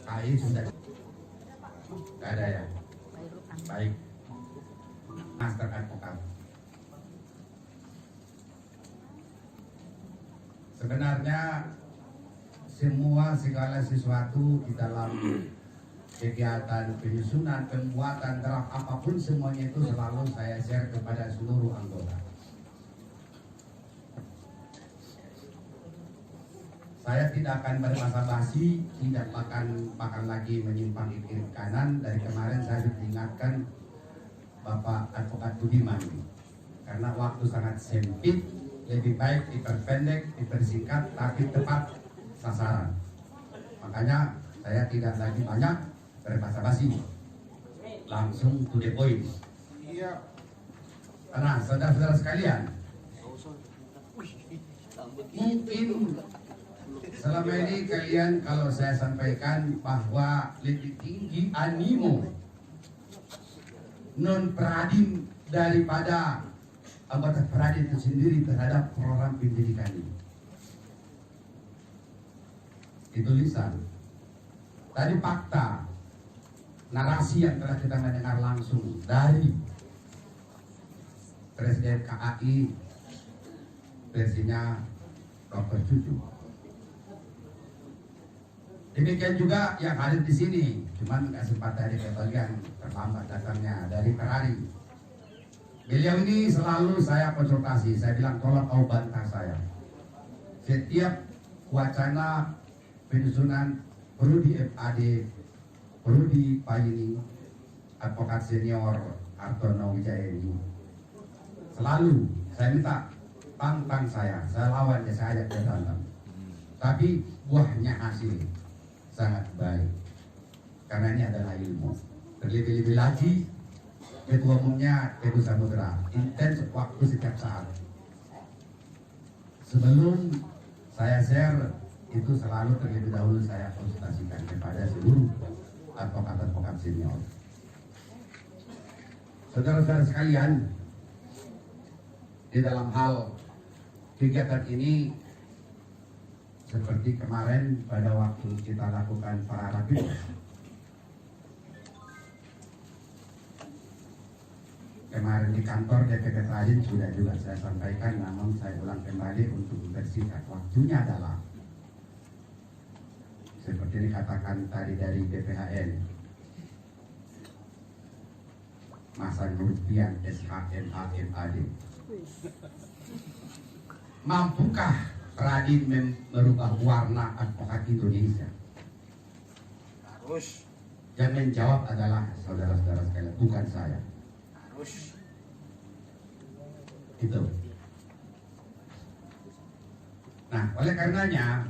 KAI sudah nggak ada ya. Baik, Master Advokat. Sebenarnya segala sesuatu di dalam kegiatan penyusunan, pembuatan draft apapun semuanya itu selalu saya share kepada seluruh anggota. Saya tidak akan berbasa-basi, tidak bahkan lagi menyimpang ke kiri kanan. Dari kemarin saya diingatkan Bapak Advokat Budiman, karena waktu sangat sempit, lebih baik diperpendek, dipersingkat, tapi tepat sasaran. Makanya saya tidak lagi banyak berbasa-basi, langsung to the point. Karena saudara-saudara sekalian, mungkin selama ini kalian kalau saya sampaikan bahwa lebih tinggi animo non Peradim daripada anggota Peradim itu sendiri terhadap program pendidikan ini. Itu lisan. Tadi fakta, narasi yang telah kita mendengar langsung dari Presiden KAI versinya Dr. Cucu. Demikian juga yang hadir di sini, cuman nggak sempat dari bagian terlambat datangnya dari Ferrari. Beliau ini selalu saya konsultasi, saya bilang tolong kau bantah saya. Setiap wacana penyusunan perlu di FAD, perlu di Payini, advokat senior Artono Wijaya ini. Selalu saya minta tantang saya lawan ya, saya ajak dia tantang. Tapi buahnya hasil sangat baik, karena ini adalah ilmu. Terlebih-lebih lagi ketua umumnya Teguh Samudera, intens waktu setiap saat. Sebelum saya share itu selalu terlebih dahulu saya konsultasikan kepada seluruh advokat-advokat senior. Saudara-saudara sekalian, di dalam hal kegiatan ini, seperti kemarin pada waktu kita lakukan para rapid, kemarin di kantor DPP Peradim sudah juga saya sampaikan, namun saya ulang kembali untuk mempersingkat. Waktunya adalah seperti dikatakan tadi dari BPHN, masa Nurpian SHMAMAD. Mampukah Peradim merubah warna advokat Indonesia? Harus. Yang menjawab adalah saudara-saudara sekalian, bukan saya. Harus. Itu. Nah, oleh karenanya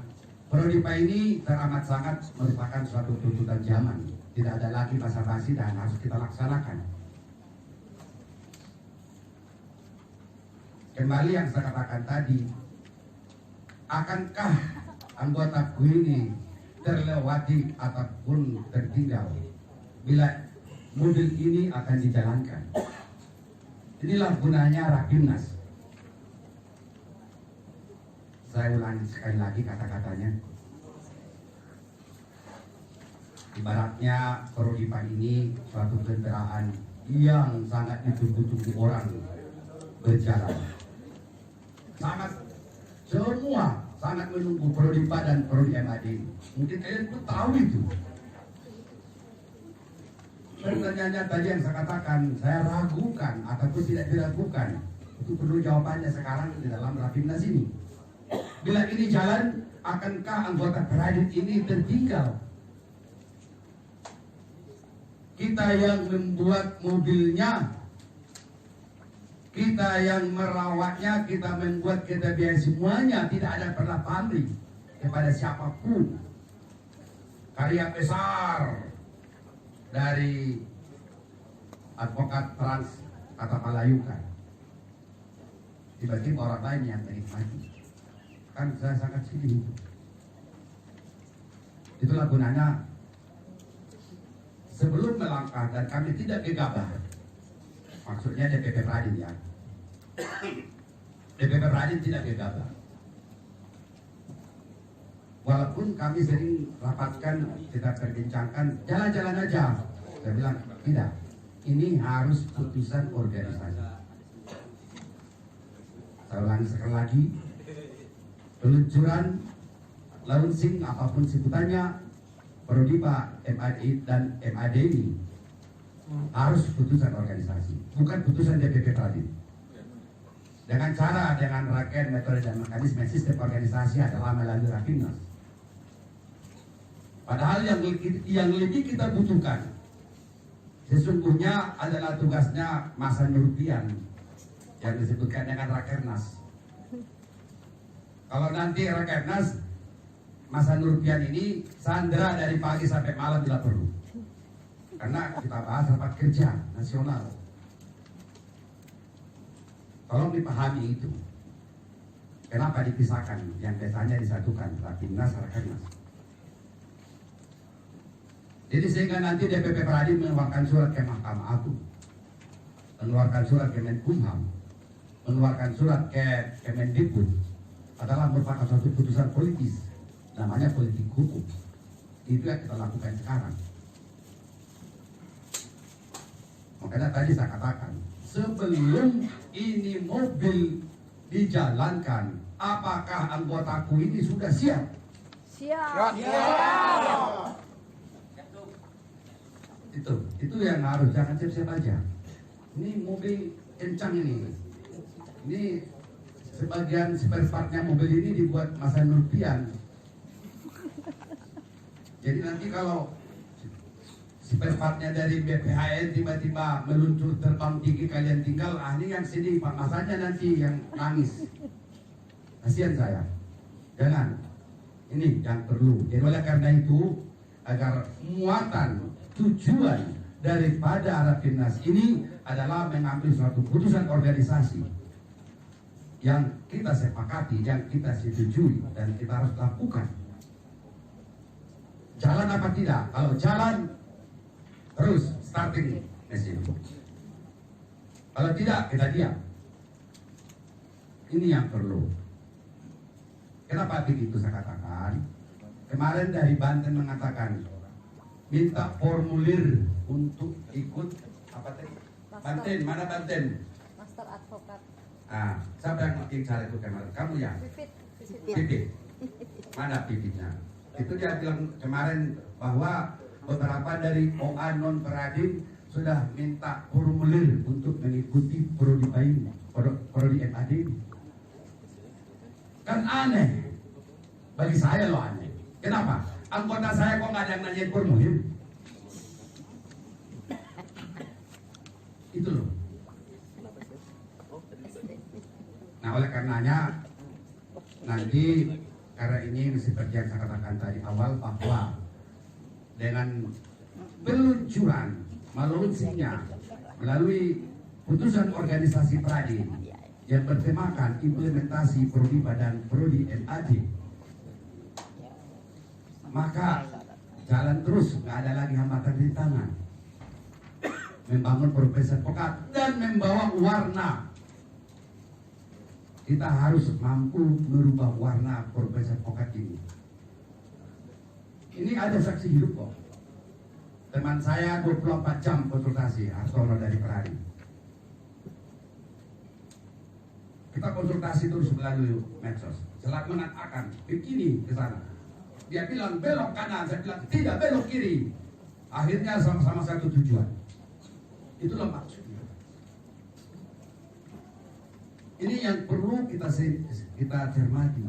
Prodipa ini teramat sangat merupakan suatu tuntutan zaman. Tidak ada lagi basa-basi dan harus kita laksanakan. Kembali yang saya katakan tadi, akankah anggota ini terlewati ataupun tertinggal bila mobil ini akan dijalankan? Inilah gunanya Rapimnas. Saya ulangi sekali lagi kata-katanya. Ibaratnya Prodipa ini suatu kendaraan yang sangat ditunggu-tunggu orang berjalan. Semua sangat menunggu Prodipa dan Prodi MAD. Mungkin kalian pun tahu itu. Pertanyaannya tadi yang saya katakan, saya ragukan ataupun tidak diragukan. Itu perlu jawabannya sekarang di dalam Rapimnas ini. Bila ini jalan, akankah anggota Peradim ini tertinggal? Kita yang membuat mobilnya, kita yang merawatnya, kita membuat, kita biaya semuanya, tidak ada pernah pamrih kepada siapapun. Karya besar dari advokat trans kata Palayukan, tiba-tiba orang lain yang menikmati. Kan saya sangat sedih. Itulah gunanya sebelum melangkah, dan kami tidak gegabah. Maksudnya DPP Peradim ya. DPP Peradim tidak gegabah. Walaupun kami sering rapatkan, kita perbincangkan, jalan-jalan aja. Saya bilang, tidak. Ini harus putusan organisasi. Saya ulangi sekali lagi, peluncuran, launching, apapun sebutannya, Prodipa, MAD dan MAD ini harus putusan organisasi, bukan putusan DPP tadi. Dengan cara, dengan rangkaian metode dan mekanisme sistem organisasi adalah melalui Rapimnas. Padahal yang lebih kita butuhkan sesungguhnya adalah tugasnya masa Nurpian yang disebutkan dengan Rakernas. Kalau nanti Rakernas, masa Nurpian ini sandera dari pagi sampai malam bila perlu. Karena kita bahas rapat kerja nasional. Tolong dipahami itu. Kenapa dipisahkan? Yang biasanya disatukan Rapimnas, Rakernas. Jadi sehingga nanti DPP Peradi mengeluarkan surat ke Mahkamah Agung, mengeluarkan surat ke Menkumham, mengeluarkan surat ke Kemendikbud adalah merupakan suatu putusan politis, namanya politik hukum. Itu yang kita lakukan sekarang. Makanya tadi saya katakan, sebelum ini mobil dijalankan, apakah anggotaku ini sudah siap? Siap. Itu yang harus, jangan siap-siap aja. Ini mobil kencang ini. Ini sebagian spare partnya mobil ini dibuat masa Nurpian. Jadi nanti kalau spare partnya dari BPHN tiba-tiba meluncur terbang tinggi, kalian tinggal, ini yang sini Pak masanya nanti yang nangis. Kasihan saya. Jangan. Ini yang perlu. Jadi oleh karena itu, agar muatan tujuan daripada Rapimnas ini adalah mengambil suatu putusan organisasi yang kita sepakati, yang kita setujui dan kita harus lakukan. Jalan apa tidak? Kalau jalan, terus starting mesin. Kalau tidak, kita diam. Ini yang perlu. Kenapa begitu saya katakan? Kemarin dari Banten mengatakan minta formulir untuk ikut apa tadi? Banten, mana Banten? Master Advokat. Siapa yang bikin cara itu kemarin? Kamu ya? Pipit. Mana pipitnya? Itu dia bilang kemarin bahwa beberapa dari OA non Peradim sudah minta formulir untuk mengikuti Prodipa ini, Prodi MAD ini. Kan aneh. Bagi saya loh aneh. Kenapa? Anggota saya kok nggak ada yang nanyain formulir? Itu loh. Nah oleh karenanya nanti karena ini seperti yang saya katakan tadi awal bahwa dengan peluncuran meluncurnya melalui putusan organisasi Pradi yang bertemakan implementasi Prodipa dan Prodi MAD, maka jalan terus, nggak ada lagi hambatan di tangan, membangun profesi advokat dan membawa warna. Kita harus mampu merubah warna profesi advokat ini. Ini ada saksi hidup kok. Teman saya 24 jam konsultasi, Hartono dari Perari. Kita konsultasi terus melalui medsos. Selalu mengatakan begini ke sana. Dia bilang belok kanan, saya bilang tidak, belok kiri. Akhirnya sama-sama satu tujuan. Itulah maksudnya. Ini yang perlu kita cermati.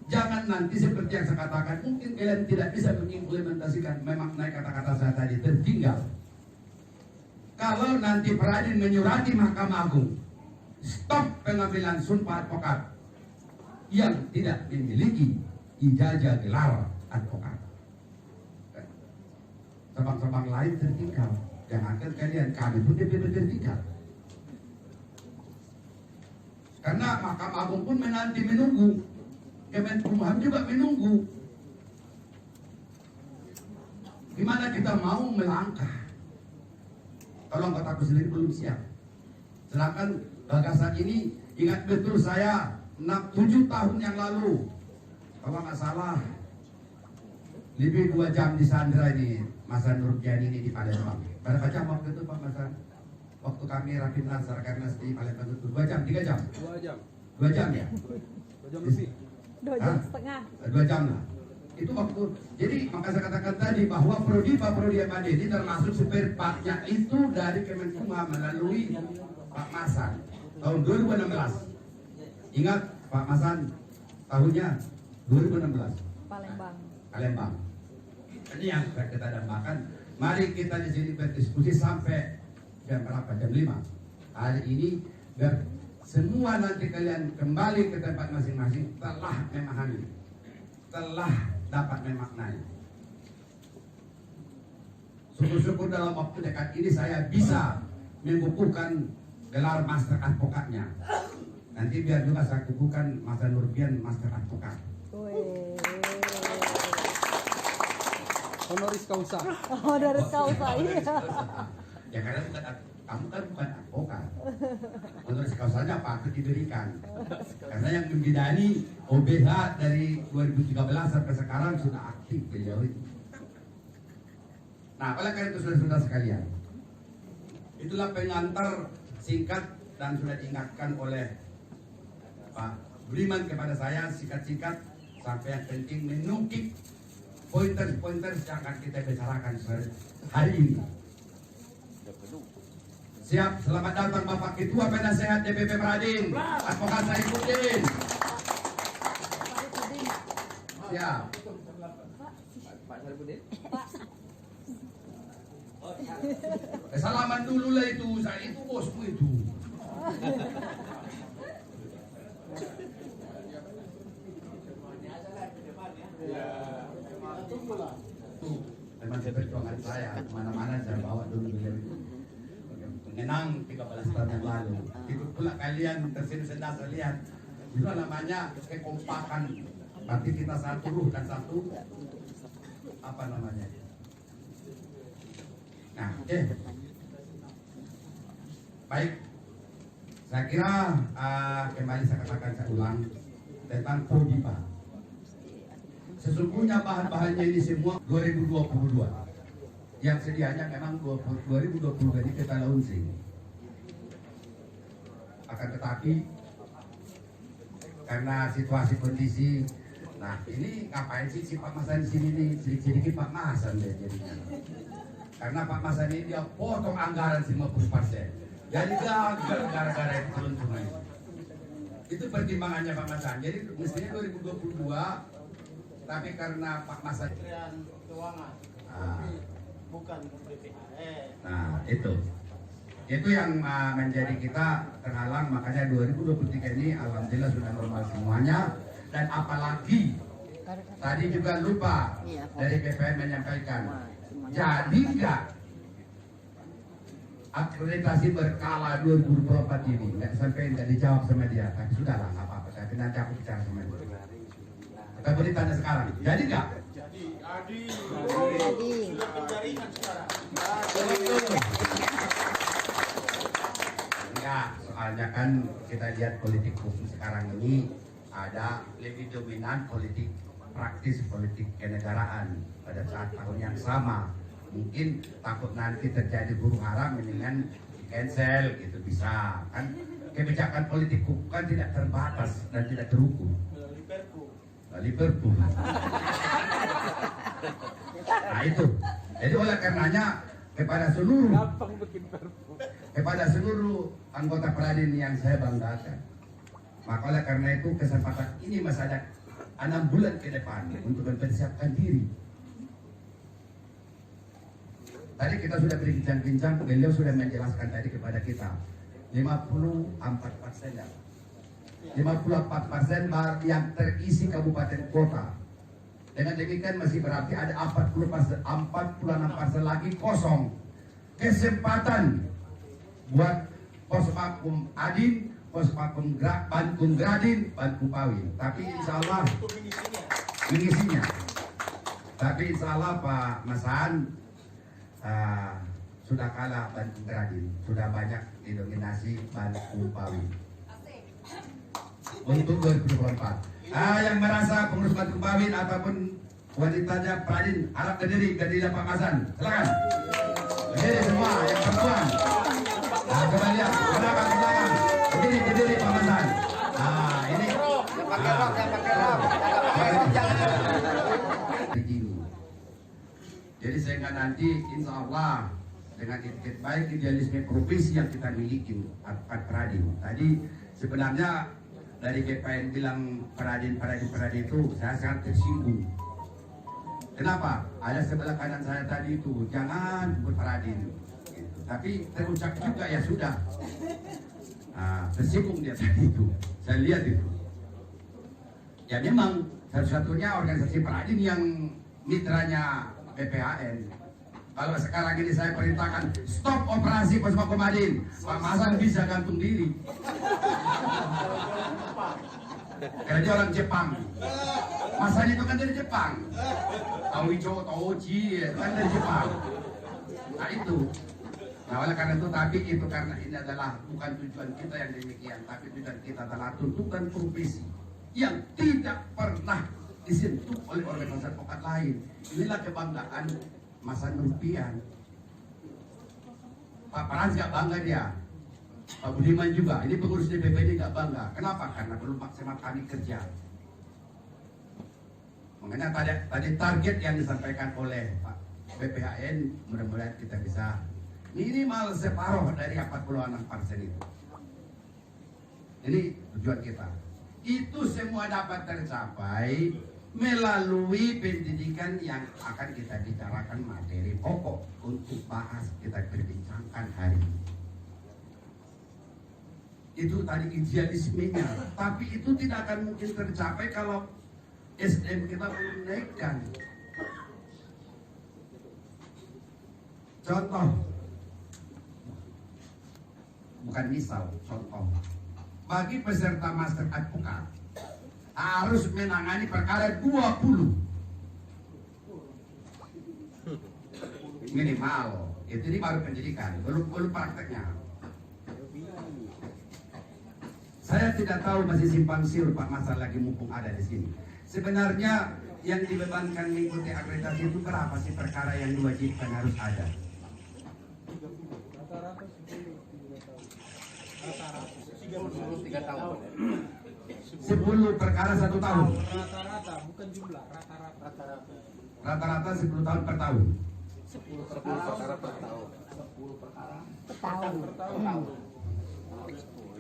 Jangan nanti seperti yang saya katakan, mungkin kalian tidak bisa mengimplementasikan, memang naik kata-kata saya tadi tertinggal. Kalau nanti Peradin menyurati Mahkamah Agung, stop pengambilan sumpah advokat yang tidak memiliki ijazah gelar advokat. Cabang-cabang lain tertinggal. Jangankan kalian, kami pun tertinggal. Karena Mahkamah Agung pun menanti menunggu, Kemenkumham juga menunggu. Gimana kita mau melangkah kalau anggota sendiri belum siap? Sedangkan gagasan ini, ingat betul saya 7 tahun yang lalu, kalau nggak salah, lebih 2 jam di Sandra ini, Masa Nurjan ini di Palembang. Berapa jam waktu itu Pak Masa? Waktu kami Rapimnas Rakernas di Palembang itu 2 jam, 3 jam? 2 jam. 2 jam ya? 2 jam lebih. 2 jam setengah. 2 jam lah. Itu waktu, jadi maka saya katakan tadi bahwa Pak Prodi MAD ini termasuk supir paknya itu dari Kemenkumham melalui Pak Masan tahun 2016. Ingat Pak Masan tahunnya 2016 Palembang. Ini yang kita dambakan. Mari kita di sini berdiskusi sampai jam berapa? Jam 5 hari ini, biar semua nanti kalian kembali ke tempat masing-masing telah memahami, telah dapat memaknai. Syukur-syukur dalam waktu dekat ini saya bisa membukukan gelar Master Advokatnya. Nanti biar juga saya kukuhkan Mas Nurbian Master Advokat. Honoris causa. Honoris causa, iya. Ya karena kamu kan bukan advokat. Honoris causanya patut diberikan. Karena yang membidani OBH dari 2013 sampai sekarang sudah aktif beliau itu. Nah, oleh karena itu saudara-saudara sekalian, itulah pengantar singkat dan sudah diingatkan oleh Pak Budiman kepada saya, singkat-singkat sampai yang penting menukik pointer-pointer yang akan kita bicarakan hari ini. Siap, selamat datang Bapak Ketua Penasehat DPP Peradin, Advokat Saifuddin. Siap. Pak Saifuddin. Salaman dulu lah itu, saya itu bosku itu. Teman seperjuangan saya, kemana-mana saya bawa dulu beliau itu. Mengenang 13 tahun yang lalu. Ikut pula kalian tersenyum-senyum saya lihat. Itu namanya kekompakan. Berarti kita satu ruh dan satu apa namanya? Nah, oke. Baik. Saya kira kembali saya katakan, saya ulang tentang Prodipa. Sesungguhnya bahan-bahannya ini semua 2022. Yang sedianya memang 2020 ini kita launching. Akan tetapi karena situasi kondisi, nah ini ngapain sih si Pak Masan di sini nih, sedikit Pak Masan deh jadinya. Karena Pak Masan ini dia potong anggaran 50%. Jadi gagal gara-gara itu turun semua. Itu pertimbangannya Pak Masan. Jadi mestinya 2022, tapi karena Pak Masan keuangan. Bukan BPHR. Nah itu yang menjadi kita terhalang, makanya 2023 ini alhamdulillah sudah normal semuanya. Dan apalagi tadi juga lupa dari BPN menyampaikan, jadi nggak akreditasi berkala 2024 ini, nggak sampai nggak dijawab sama dia, tapi sudahlah nggak apa-apa, tapi nanti aku bicara sama dia. Kita beri tanda sekarang, jadi nggak? Jadi Adi sudah penjaringan sekarang. Enggak, soalnya kan kita lihat politik hukum sekarang ini ada lebih dominan politik praktis, politik kenegaraan pada saat tahun yang sama. Mungkin takut nanti terjadi huru hara, mendingan di cancel gitu, bisa kan. Kebijakan politik hukum kan tidak terbatas dan tidak terukur. Liverpool. Nah itu. Jadi oleh karenanya kepada seluruh anggota Peradin yang saya banggakan, maka oleh karena itu kesempatan ini masih ada 6 bulan ke depan untuk mempersiapkan diri. Tadi kita sudah berbincang-bincang, beliau sudah menjelaskan tadi kepada kita 54% ya. 54% yang terisi kabupaten kota. Dengan demikian masih berarti ada 46% lagi kosong. Kesempatan buat Pospakum Adin, Pospakum Bandung Gradin, Bandung Pawin. Tapi insya Allah mengisinya. Tapi insya Allah Pak Masan sudah kalah Bandung Gradin, sudah banyak didominasi Bandung Pawin. untuk 2024. Yang merasa pengurus Batu Bawin ataupun wanitanya Pradin harap berdiri Pak Masan. Silakan. Berdiri semua yang perempuan. Nah, coba lihat belakang ke belakang. Berdiri Pak Masan. Nah, ini pakai rok, Jadi sehingga nanti insya Allah dengan etiket baik idealisme profesi yang kita miliki Pak Pradin. Tadi sebenarnya dari GPN bilang Pradin itu saya sangat tersinggung. Kenapa? Ada sebelah kanan saya tadi itu jangan sebut Pradin. Gitu. Tapi terucap juga ya sudah. Tersinggung dia tadi itu. Saya lihat itu. Ya memang satu-satunya organisasi Pradin yang mitranya BPHN. Kalau sekarang ini saya perintahkan stop operasi Puspa Komadin, Pak Masan bisa gantung diri. Karena dia orang Jepang. Masan itu kan dari Jepang. Taoicho, Taoji, kan dari Jepang. Nah itu. Nah oleh karena itu, tapi itu karena ini adalah bukan tujuan kita yang demikian, tapi tujuan kita adalah tuntutan profesi yang tidak pernah disentuh oleh organisasi advokat lain. Inilah kebanggaan Masan Rupiah. Pak Frans gak bangga dia. Pak Budiman juga. Ini pengurus DPP ini gak bangga. Kenapa? Karena belum maksimal kami kerja. Makanya tadi target yang disampaikan oleh Pak BPHN, mudah-mudahan kita bisa minimal separuh dari 46% itu. Ini tujuan kita. Itu semua dapat tercapai melalui pendidikan yang akan kita bicarakan materi pokok untuk bahas kita perbincangkan hari ini. Itu tadi idealismenya, tapi itu tidak akan mungkin tercapai kalau SDM kita belum naikkan. Contoh, bukan misal, contoh. Bagi peserta master advokat harus menangani perkara 20 minimal. Itu ini baru pendidikan, belum prakteknya. Saya tidak tahu masih simpang siur Pak Masar lagi mumpung ada di sini. Sebenarnya yang dibebankan mengikuti akreditasi itu berapa sih perkara yang diwajibkan harus ada? Rata-rata 3 tahun. 10 perkara 1 tahun. Rata-rata, bukan jumlah, rata-rata. Rata-rata 10 tahun per tahun. 10 perkara per tahun. 10 perkara Per tahun.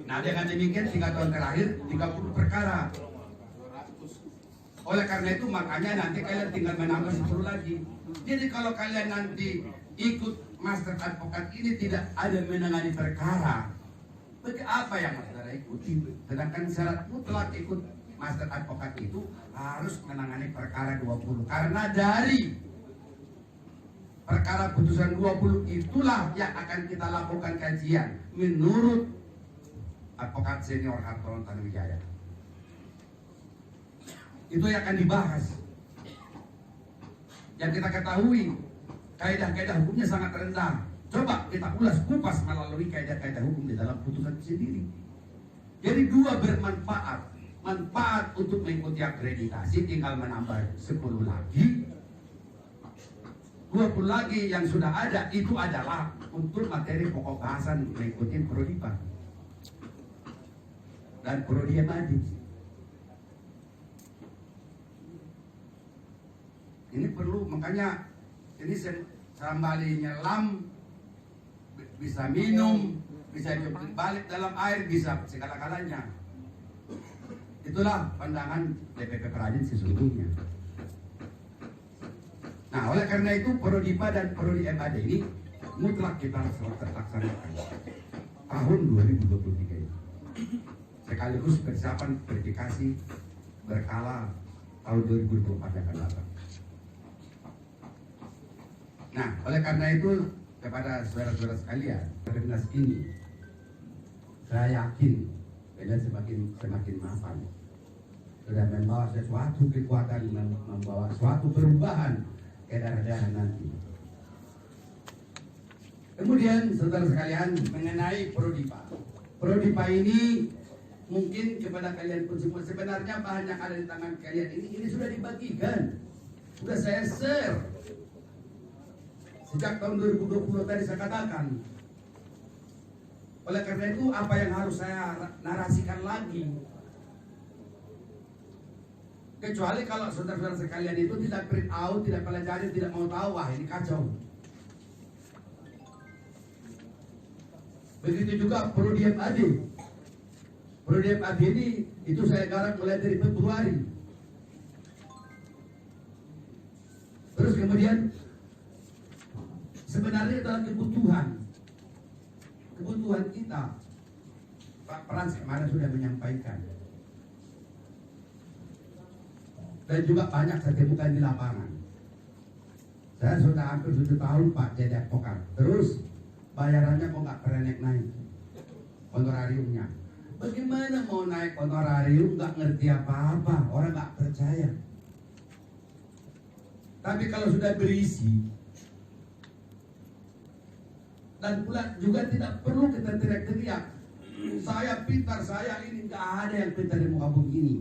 Nah dengan demikian 3 tahun terakhir 30 perkara. Oleh karena itu makanya nanti kalian tinggal menambah 10 lagi. Jadi kalau kalian nanti ikut master advokat ini tidak ada menangani perkara, bagi apa yang saudara ikuti? Sedangkan syarat mutlak ikut master advokat itu harus menangani perkara 20. Karena dari perkara putusan 20 itulah yang akan kita lakukan kajian menurut advokat senior Hartono Tanuwijaya. Itu yang akan dibahas. Yang kita ketahui kaidah-kaidah hukumnya sangat rendah. Coba kita ulas kupas melalui kaidah-kaidah hukum di dalam putusan itu sendiri. Jadi dua bermanfaat. Manfaat untuk mengikuti akreditasi tinggal menambah 10 lagi. 20 lagi yang sudah ada itu adalah untuk materi pokok bahasan mengikuti prodipa dan prodi tadi. Ini perlu, makanya ini sambali nyelam, bisa minum, bisa jemput balik dalam air, bisa segala-galanya. Itulah pandangan DPP Pradin sesungguhnya. Nah, oleh karena itu Prodipa dan Prodi MAD ini mutlak kita harus terlaksanakan tahun 2023 ini. Sekaligus persiapan verifikasi berkala tahun 2024 yang akan datang. Nah, oleh karena itu kepada saudara-saudara sekalian, Rapimnas ini saya yakin kalian semakin mapan. Sudah membawa sesuatu kekuatan, membawa suatu perubahan ke daerah-daerah nanti. Kemudian saudara sekalian mengenai Prodipa. Prodipa ini mungkin kepada kalian pun semua, sebenarnya banyak ada di tangan kalian ini sudah dibagikan, sudah saya share sejak tahun 2020 tadi saya katakan. Oleh karena itu apa yang harus saya narasikan lagi, kecuali kalau saudara-saudara sekalian itu tidak print out, tidak pelajari, tidak mau tahu, wah ini kacau. Begitu juga Prodium AD. Prodium AD ini itu saya garap mulai dari Februari. Terus kemudian sebenarnya adalah kebutuhan kita. Pak Frans kemarin sudah menyampaikan. Dan juga banyak saya temukan di lapangan. Saya sudah hampir 7 tahun Pak jadi advokat. Terus bayarannya kok nggak pernah naik honorariumnya. Bagaimana mau naik honorarium nggak ngerti apa-apa, orang nggak percaya. Tapi kalau sudah berisi, dan pula juga tidak perlu kita teriak-teriak, saya pintar, saya ini, nggak ada yang pintar di muka bumi ini.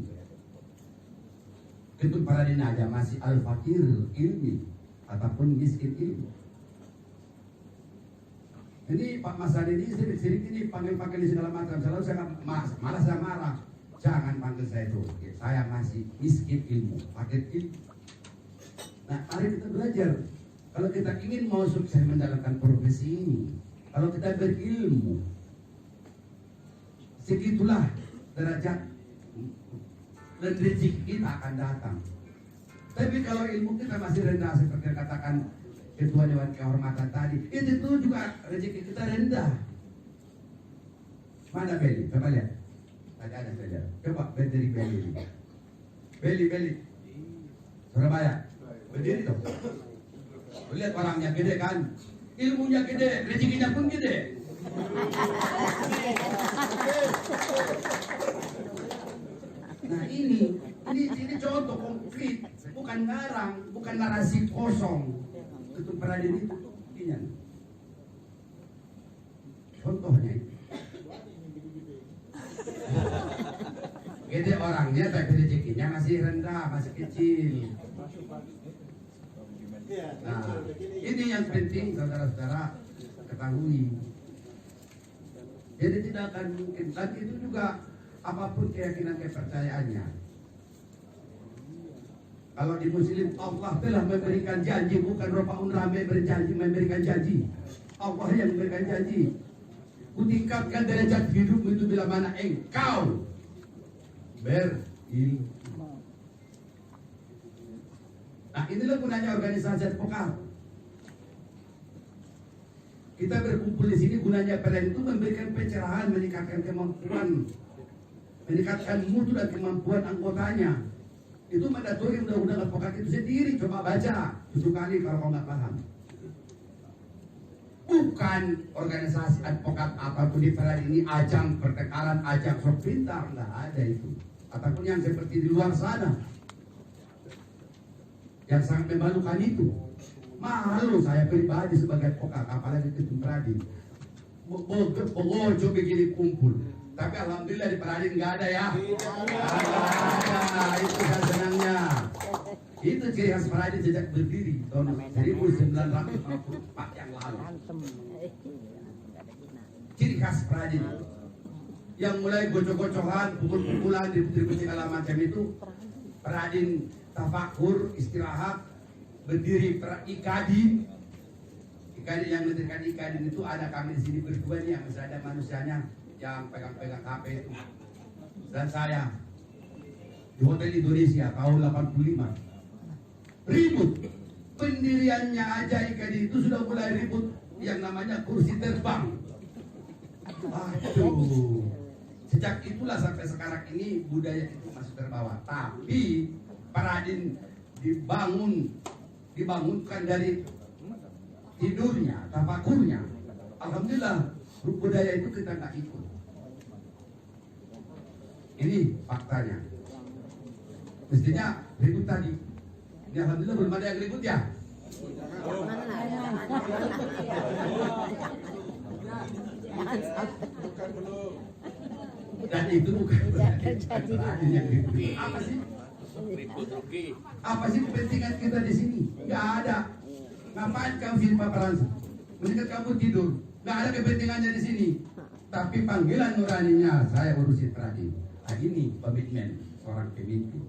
Itu para aja masih al-fakir ilmi ataupun miskin ilmu. Ini Pak Mas Adi ini sirik-sirik ini panggil-panggil di segala macam. Selalu saya malah saya marah. Jangan panggil saya itu. Saya masih miskin ilmu, fakir ilmu. Nah, mari kita belajar. Kalau kita ingin mau sukses menjalankan profesi ini, kalau kita berilmu, segitulah derajat dan rezeki kita akan datang. Tapi kalau ilmu kita masih rendah seperti yang katakan Ketua Dewan Kehormatan tadi, itu juga rezeki kita rendah. Mana Beli? Coba lihat. Ada saja. Coba berdiri Beli. Beli. Surabaya. Berdiri dong. Lihat orangnya gede kan? Ilmunya gede, rezekinya pun gede. Nah ini contoh konkret, bukan ngarang, bukan narasi kosong. Itu peradilan itu buktinya. Contohnya itu. Gede orangnya tapi rezekinya masih rendah, masih kecil. Nah, ini yang penting saudara-saudara ketahui. Jadi tidak akan mungkin. Dan itu juga apapun keyakinan kepercayaannya. Kalau di Muslim Allah telah memberikan janji, bukan Rabbul Alamin memberikan janji. Allah yang memberikan janji. Kutingkatkan derajat hidup itu bila mana engkau berilmu. Nah, inilah gunanya organisasi advokat. Kita berkumpul di sini gunanya PLN itu memberikan pencerahan, meningkatkan kemampuan, meningkatkan mutu dan kemampuan anggotanya. Itu mandatori undang-undang advokat itu sendiri. Coba baca 7 kali kalau kau nggak paham. Bukan organisasi advokat apapun di PLN ini ajang pertengkaran, ajang sok pintar, nggak ada itu. Ataupun yang seperti di luar sana, yang sangat memalukan itu. Malu saya pribadi sebagai advokat, apalagi ketum peradi. Bogojo begini kumpul. Tapi alhamdulillah di peradi nggak ada ya. Ada, itu kan senangnya. Itu ciri khas peradi sejak berdiri tahun 1944 yang lalu. Ciri khas peradi yang mulai gocok-gocokan, pukul-pukulan, ribut-ribut segala macam itu, peradin tafakur, istirahat, berdiri ikadin yang mendirikan ikadin itu ada kami di sini berdua nih yang masih ada manusianya yang pegang-pegang HP itu, dan saya di Hotel Indonesia tahun 85 ribut pendiriannya aja ikadin itu sudah mulai ribut yang namanya kursi terbang. Aduh, sejak itulah sampai sekarang ini budaya itu masih terbawa. Tapi Paradin dibangunkan dari tidurnya, tafakurnya. Alhamdulillah budaya itu kita nggak ikut. Ini faktanya. Mestinya ribut tadi. Ini alhamdulillah belum ada yang ribut ya. Dan itu bukan Jadi. yang ribut. Apa sih? Ribut rugi. Apa sih kepentingan kita di sini? Nggak ada. Ngapain kamu sini Pak Frans? Mendingan kamu tidur. Nggak ada kepentingannya di sini. Tapi panggilan nuraninya saya urusin terakhir. Nah, ini komitmen seorang pemimpin.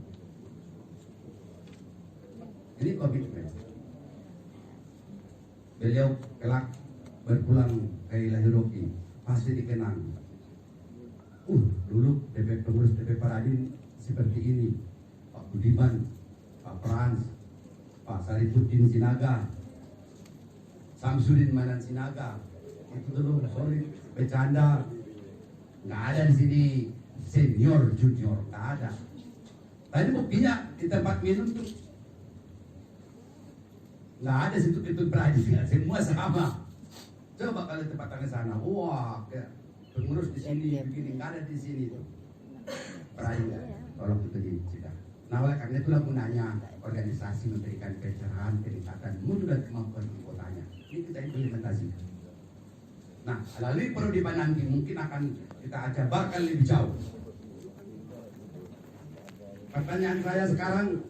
Ini komitmen. Beliau kelak berpulang ke ilahi Roki, pasti dikenang. Dulu pengurus DP Paradin seperti ini. Pak Budiman, Pak Frans, Pak Sarifudin Sinaga, Samsudin Manan Sinaga. Itu dulu solid, bercanda. Nggak ada di sini senior, junior, nggak ada. Tadi buktinya di tempat minum tuh nggak ada situ itu berani, semua sama. Coba kalau tempat ke sana, wah, kayak pengurus di sini begini, nggak ada di sini tuh. Berani, tolong itu dicegah. Nah, oleh karena itulah gunanya organisasi memberikan pencerahan, peningkatan mutu dan kemampuan anggotanya. Ini kita implementasikan. Nah, melalui Prodipa nanti mungkin akan kita jabarkan lebih jauh. Pertanyaan saya sekarang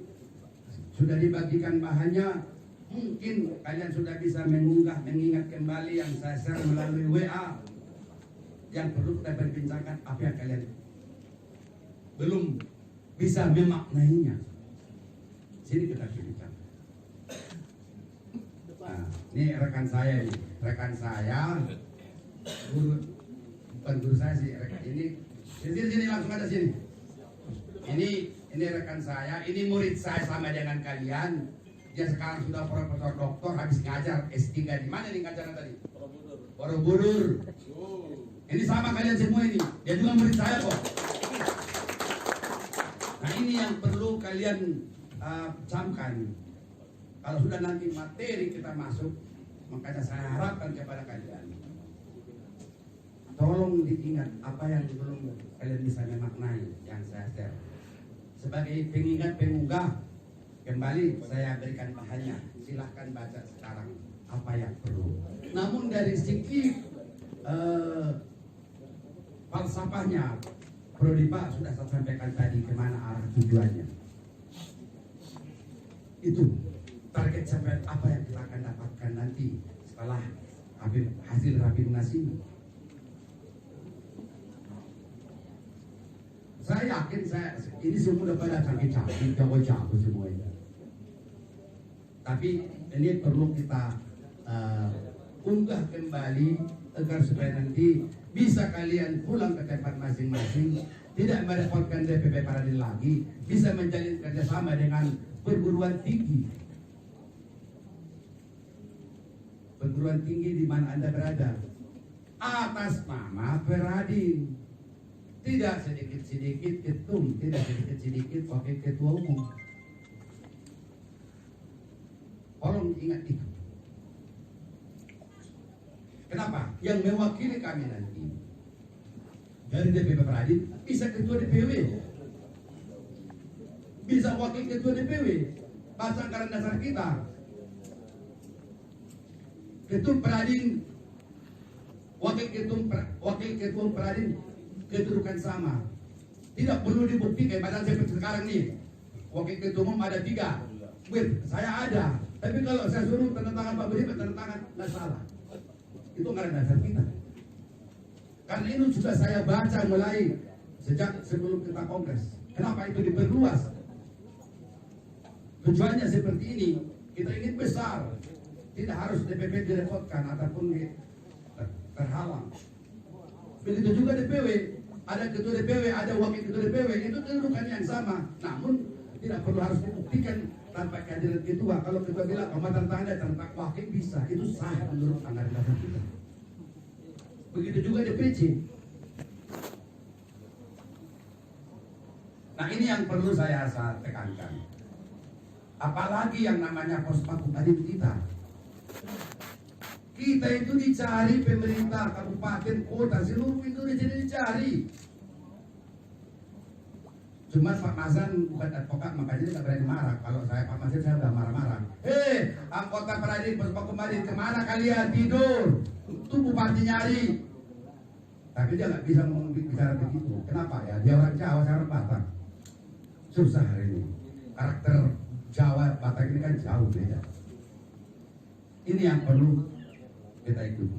sudah dibagikan bahannya, mungkin kalian sudah bisa mengingat kembali yang saya share melalui WA yang perlu kita perbincangkan apa yang kalian belum bisa memaknainya. Sini kita bincang. Nah, ini rekan saya guru, bukan guru saya sih, rekan ini sini langsung ada sini. Ini rekan saya, ini murid saya sama dengan kalian. Dia sekarang sudah profesor doktor, habis ngajar S3 di mana nih ngajarnya tadi? Borobudur. Ini sama kalian semua ini. Dia juga murid saya kok. Nah, ini yang perlu kalian camkan. Kalau sudah nanti materi kita masuk, makanya saya harapkan kepada kalian, tolong diingat apa yang belum kalian bisa memaknai yang saya share. Sebagai pengingat pengunggah, kembali saya berikan bahannya. Silahkan baca sekarang apa yang perlu. Namun dari segi falsafahnya, Prodipa sudah saya sampaikan tadi kemana arah tujuannya. Itu target sampai apa yang kita akan dapatkan nanti setelah hasil Rapimnas ini. Saya yakin ini semua udah pada canggih-canggih, jago-jago semuanya. Tapi ini perlu kita unggah kembali agar supaya nanti bisa kalian pulang ke tempat masing-masing, tidak merepotkan DPP Paradin lagi, bisa menjalin kerjasama dengan perguruan tinggi. Perguruan tinggi di mana Anda berada, atas nama Paradin. Tidak sedikit-sedikit ketum, tidak sedikit-sedikit wakil ketua umum. Tolong ingat itu. Kenapa? Yang mewakili kami nanti dari DPP Paradin bisa ketua DPW, bisa wakil ketua DPW, bahasa anggaran dasar kita. Ketua Paradin, wakil ketua Paradin, kedudukan sama. Tidak perlu dibuktikan. Padahal seperti sekarang nih, wakil ketua umum ada 3. Saya ada. Tapi kalau saya suruh tanda tangan Pak Budi, tanda tangan, nggak salah. Itu anggaran dasar kita. Karena ini sudah saya baca mulai sejak sebelum kita kongres. Kenapa itu diperluas? Tujuannya seperti ini. Kita ingin besar. Tidak harus DPP direpotkan ataupun terhalang. Begitu juga DPW. Ada ketua DPW, ada wakil ketua DPW, itu kedudukan yang sama. Namun tidak perlu harus dibuktikan tanpa kehadiran ketua. Kalau ketua bilang kamu tanda tangan wakil bisa, itu sah menurut anggaran dasar kita. Begitu juga DPC. Nah, ini yang perlu saya tekankan. Apalagi yang namanya Pospaku Kadin kita. Kita itu dicari pemerintah kabupaten, kota, seluruh Indonesia dicari. Cuma Pak Mazan bukan advokat, makanya dia tidak berani marah. Kalau saya Pak Mazan, saya udah marah-marah. Hei, anggota Paradin, Pospaku Kadin, kemana kalian tidur? Itu bupati nyari. Tapi dia nggak bisa ngomong bicara begitu. Kenapa ya? Dia orang Jawa, saya orang Batak. Susah hari ini. Karakter Jawa Batak ini kan jauh beda. Ini yang perlu kita ikuti.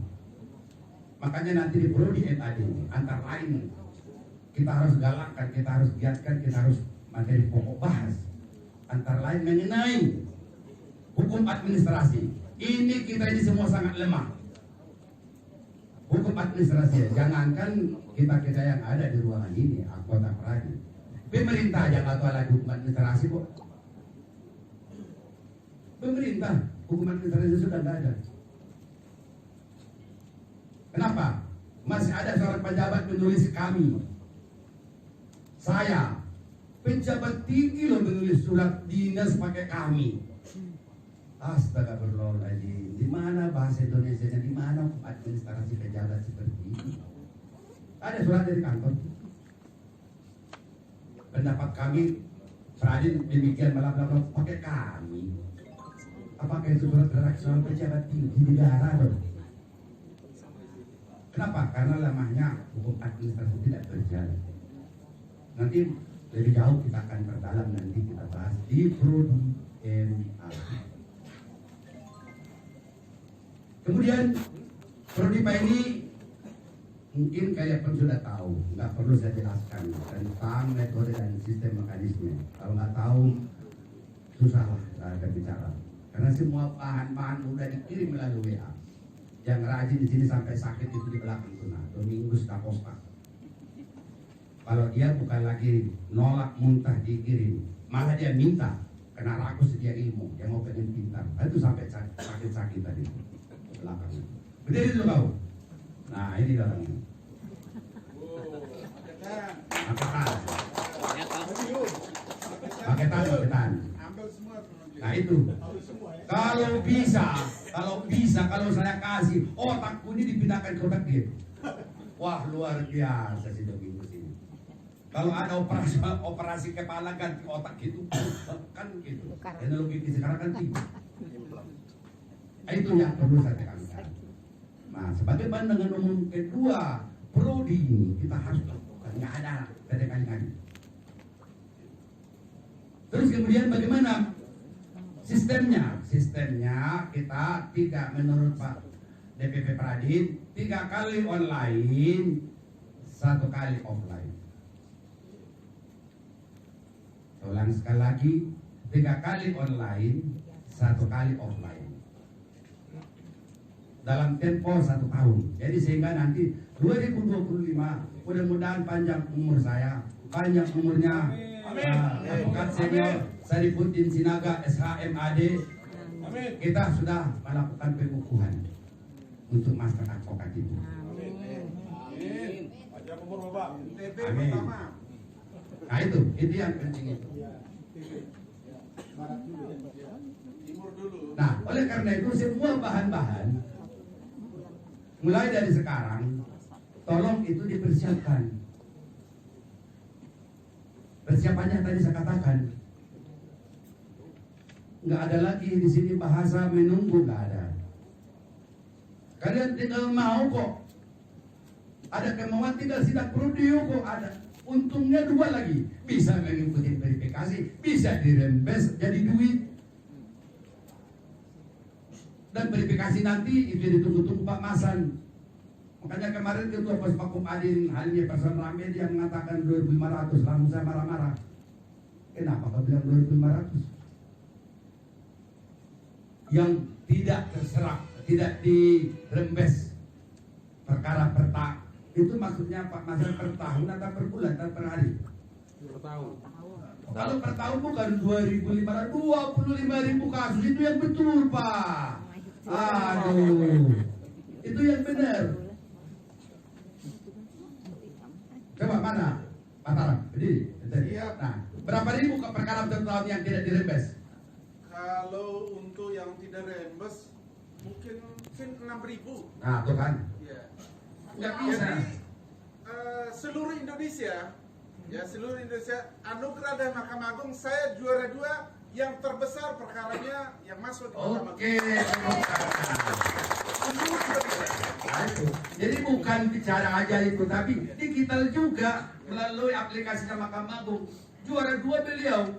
Makanya nanti di prodi MAD ini, antara lain kita harus galakkan, kita harus giatkan, kita harus materi pokok bahas. Antara lain mengenai hukum administrasi. Ini kita ini semua sangat lemah. Hukum administrasi, jangankan kita yang ada di ruangan ini, anggota pradi. Pemerintah aja nggak tahu lagi hukum administrasi kok. Pemerintah, hukum administrasi sudah nggak ada. Kenapa? Masih ada seorang pejabat menulis kami. Saya, pejabat tinggi loh menulis surat dinas pakai kami. Astagfirullahaladzim. Di mana bahasa Indonesianya? Di mana administrasi pejabat seperti ini? Ada surat dari kantor. Pendapat kami, Pradin demikian malah pakai kami. Apakah itu surat redaksional pejabat tinggi negara loh? Kenapa? Karena lemahnya hukum administrasi tidak berjalan. Nanti lebih jauh kita akan perdalam, nanti kita bahas di prodi MAD. Kemudian prodi PA ini mungkin kalian pun sudah tahu, nggak perlu saya jelaskan tentang metode dan sistem mekanisme. Kalau nggak tahu susahlah saya akan bicara. Karena semua bahan-bahan udah dikirim melalui WA. Yang rajin di sini sampai sakit itu di belakang sana. Domingus da Costa. Kalau dia bukan lagi nolak muntah dikirim, malah dia minta. Karena aku sedia ilmu, dia mau pengen pintar. Itu sampai sakit-sakit tadi belakang. Betul itu kau. Nah ini orangnya. Pakai tan. Nah itu. Kalau saya kasih otakku ini dipindahkan ke otak dia. Wah luar biasa sih Domingus ini. Kalau ada operasi kepala ganti otak gitu, kan gitu. Teknologi sekarang kan tinggi. Itu yang perlu saya tekankan. Nah, sebagai pandangan umum kedua, prodi ini kita harus lakukan, nggak ada kali-kali. Terus kemudian bagaimana sistemnya? Sistemnya kita tidak menurut Pak DPP Pradin 3 kali online, 1 kali offline. Ulang sekali lagi, 3 kali online, 1 kali offline. Dalam tempo 1 tahun. Jadi sehingga nanti 2025 mudah-mudahan panjang umur saya, panjang umurnya advokat senior Sarifuddin Sinaga SHMAD. Kita sudah melakukan pengukuhan untuk master advokat itu. Amin. Nah itu yang penting itu. Nah, oleh karena itu semua bahan-bahan mulai dari sekarang tolong itu dipersiapkan. Persiapannya tadi saya katakan nggak ada lagi di sini bahasa menunggu, nggak ada. Kalian tinggal mau kok. Ada kemauan tinggal sidak prodi kok ada. Untungnya 2 lagi, bisa mengikuti verifikasi, bisa dirembes jadi duit. Dan verifikasi nanti itu ditunggu-tunggu Pak Masan. Makanya kemarin Ketua Pospakum Adin Halimia Person Rame dia mengatakan 2.500, langsung saya marah-marah. Kenapa kau bilang 2.500? Yang tidak terserap, tidak dirembes perkara per tahun. Itu maksudnya Pak Masan per tahun atau per bulan atau per hari? Per tahun. Kalau per tahun bukan 2.500, 25.000 kasus itu yang betul Pak. Aduh, itu yang benar. Coba mana? Mataram, berdiri. Nah, berapa ribu perkara per tahun yang tidak dirembes? Kalau untuk yang tidak rembes mungkin 6.000. Nah, tuh kan. Ya. Nggak bisa. Jadi seluruh Indonesia, ya seluruh Indonesia, anugerah dari Mahkamah Agung saya juara 2 yang terbesar perkaranya yang masuk di Mahkamah Agung. Oke. Nah, itu. Jadi bukan bukan bicara aja itu, tapi digital juga melalui aplikasi Mahkamah Agung. Juara 2 beliau.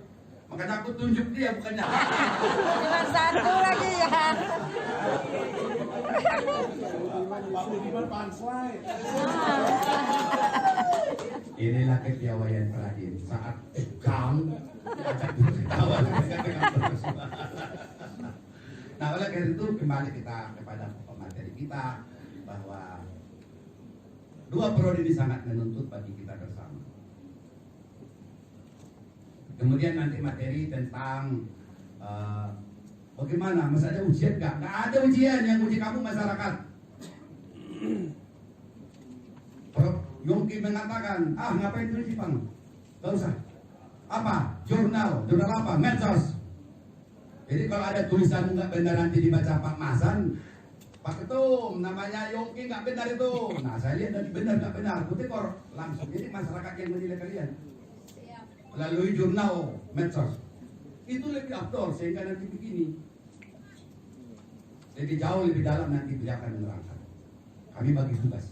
Makanya aku tunjuk dia, bukannya. Cuma satu lagi ya. Inilah kepiawaian Pradin. Saat tegang, diajak ketawa. Nah, oleh karena itu kembali kita kepada pokok materi kita bahwa dua prodi ini sangat menuntut bagi kita bersama. Kemudian nanti materi tentang bagaimana, masa ada ujian nggak? Nggak ada ujian, yang uji kamu masyarakat. Prof Yongki mengatakan, ngapain uji Bang? Gak usah. Apa? Jurnal apa? Medsos. Jadi kalau ada tulisan nggak benar nanti dibaca Pak Masan, Pak Ketum, namanya Yongki nggak benar itu. Nah, saya lihat dari benar nggak benar, kutekor langsung. Jadi masyarakat yang menilai kalian melalui jurnal, medsos, itu lebih afdol sehingga nanti begini lebih jauh, lebih dalam nanti beliau akan menerangkan. Kami bagi tugas.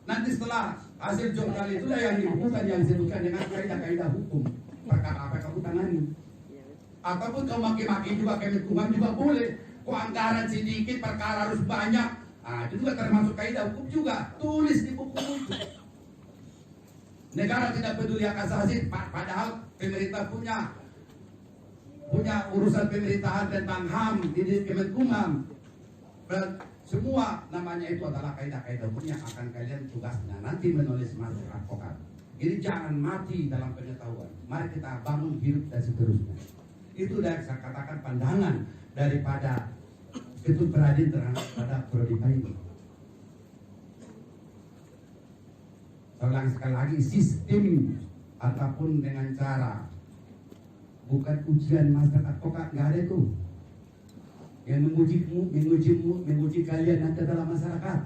Nanti setelah hasil jurnal itulah yang dibutuhkan, yang disebutkan dengan kaidah-kaidah hukum perkara apa yang kamu tangani. Ataupun kau maki-maki juga Kemenkumham juga boleh. Kok anggaran sedikit, perkara harus banyak. Itu juga termasuk kaidah hukum juga. Tulis di buku itu. Negara tidak peduli hak asasi, padahal pemerintah punya urusan pemerintahan tentang HAM di Kemenkumham. Semua namanya itu adalah kaidah-kaidah hukum yang akan kalian tugasnya nanti menulis masuk advokat. Jadi jangan mati dalam pengetahuan. Mari kita bangun hidup dan seterusnya. Itu udah saya katakan pandangan daripada Ketum Pradin terhadap prodi ini. Saya ulang sekali lagi, sistem ataupun dengan cara, bukan ujian master advokat, nggak ada itu. Yang menguji kalian nanti dalam masyarakat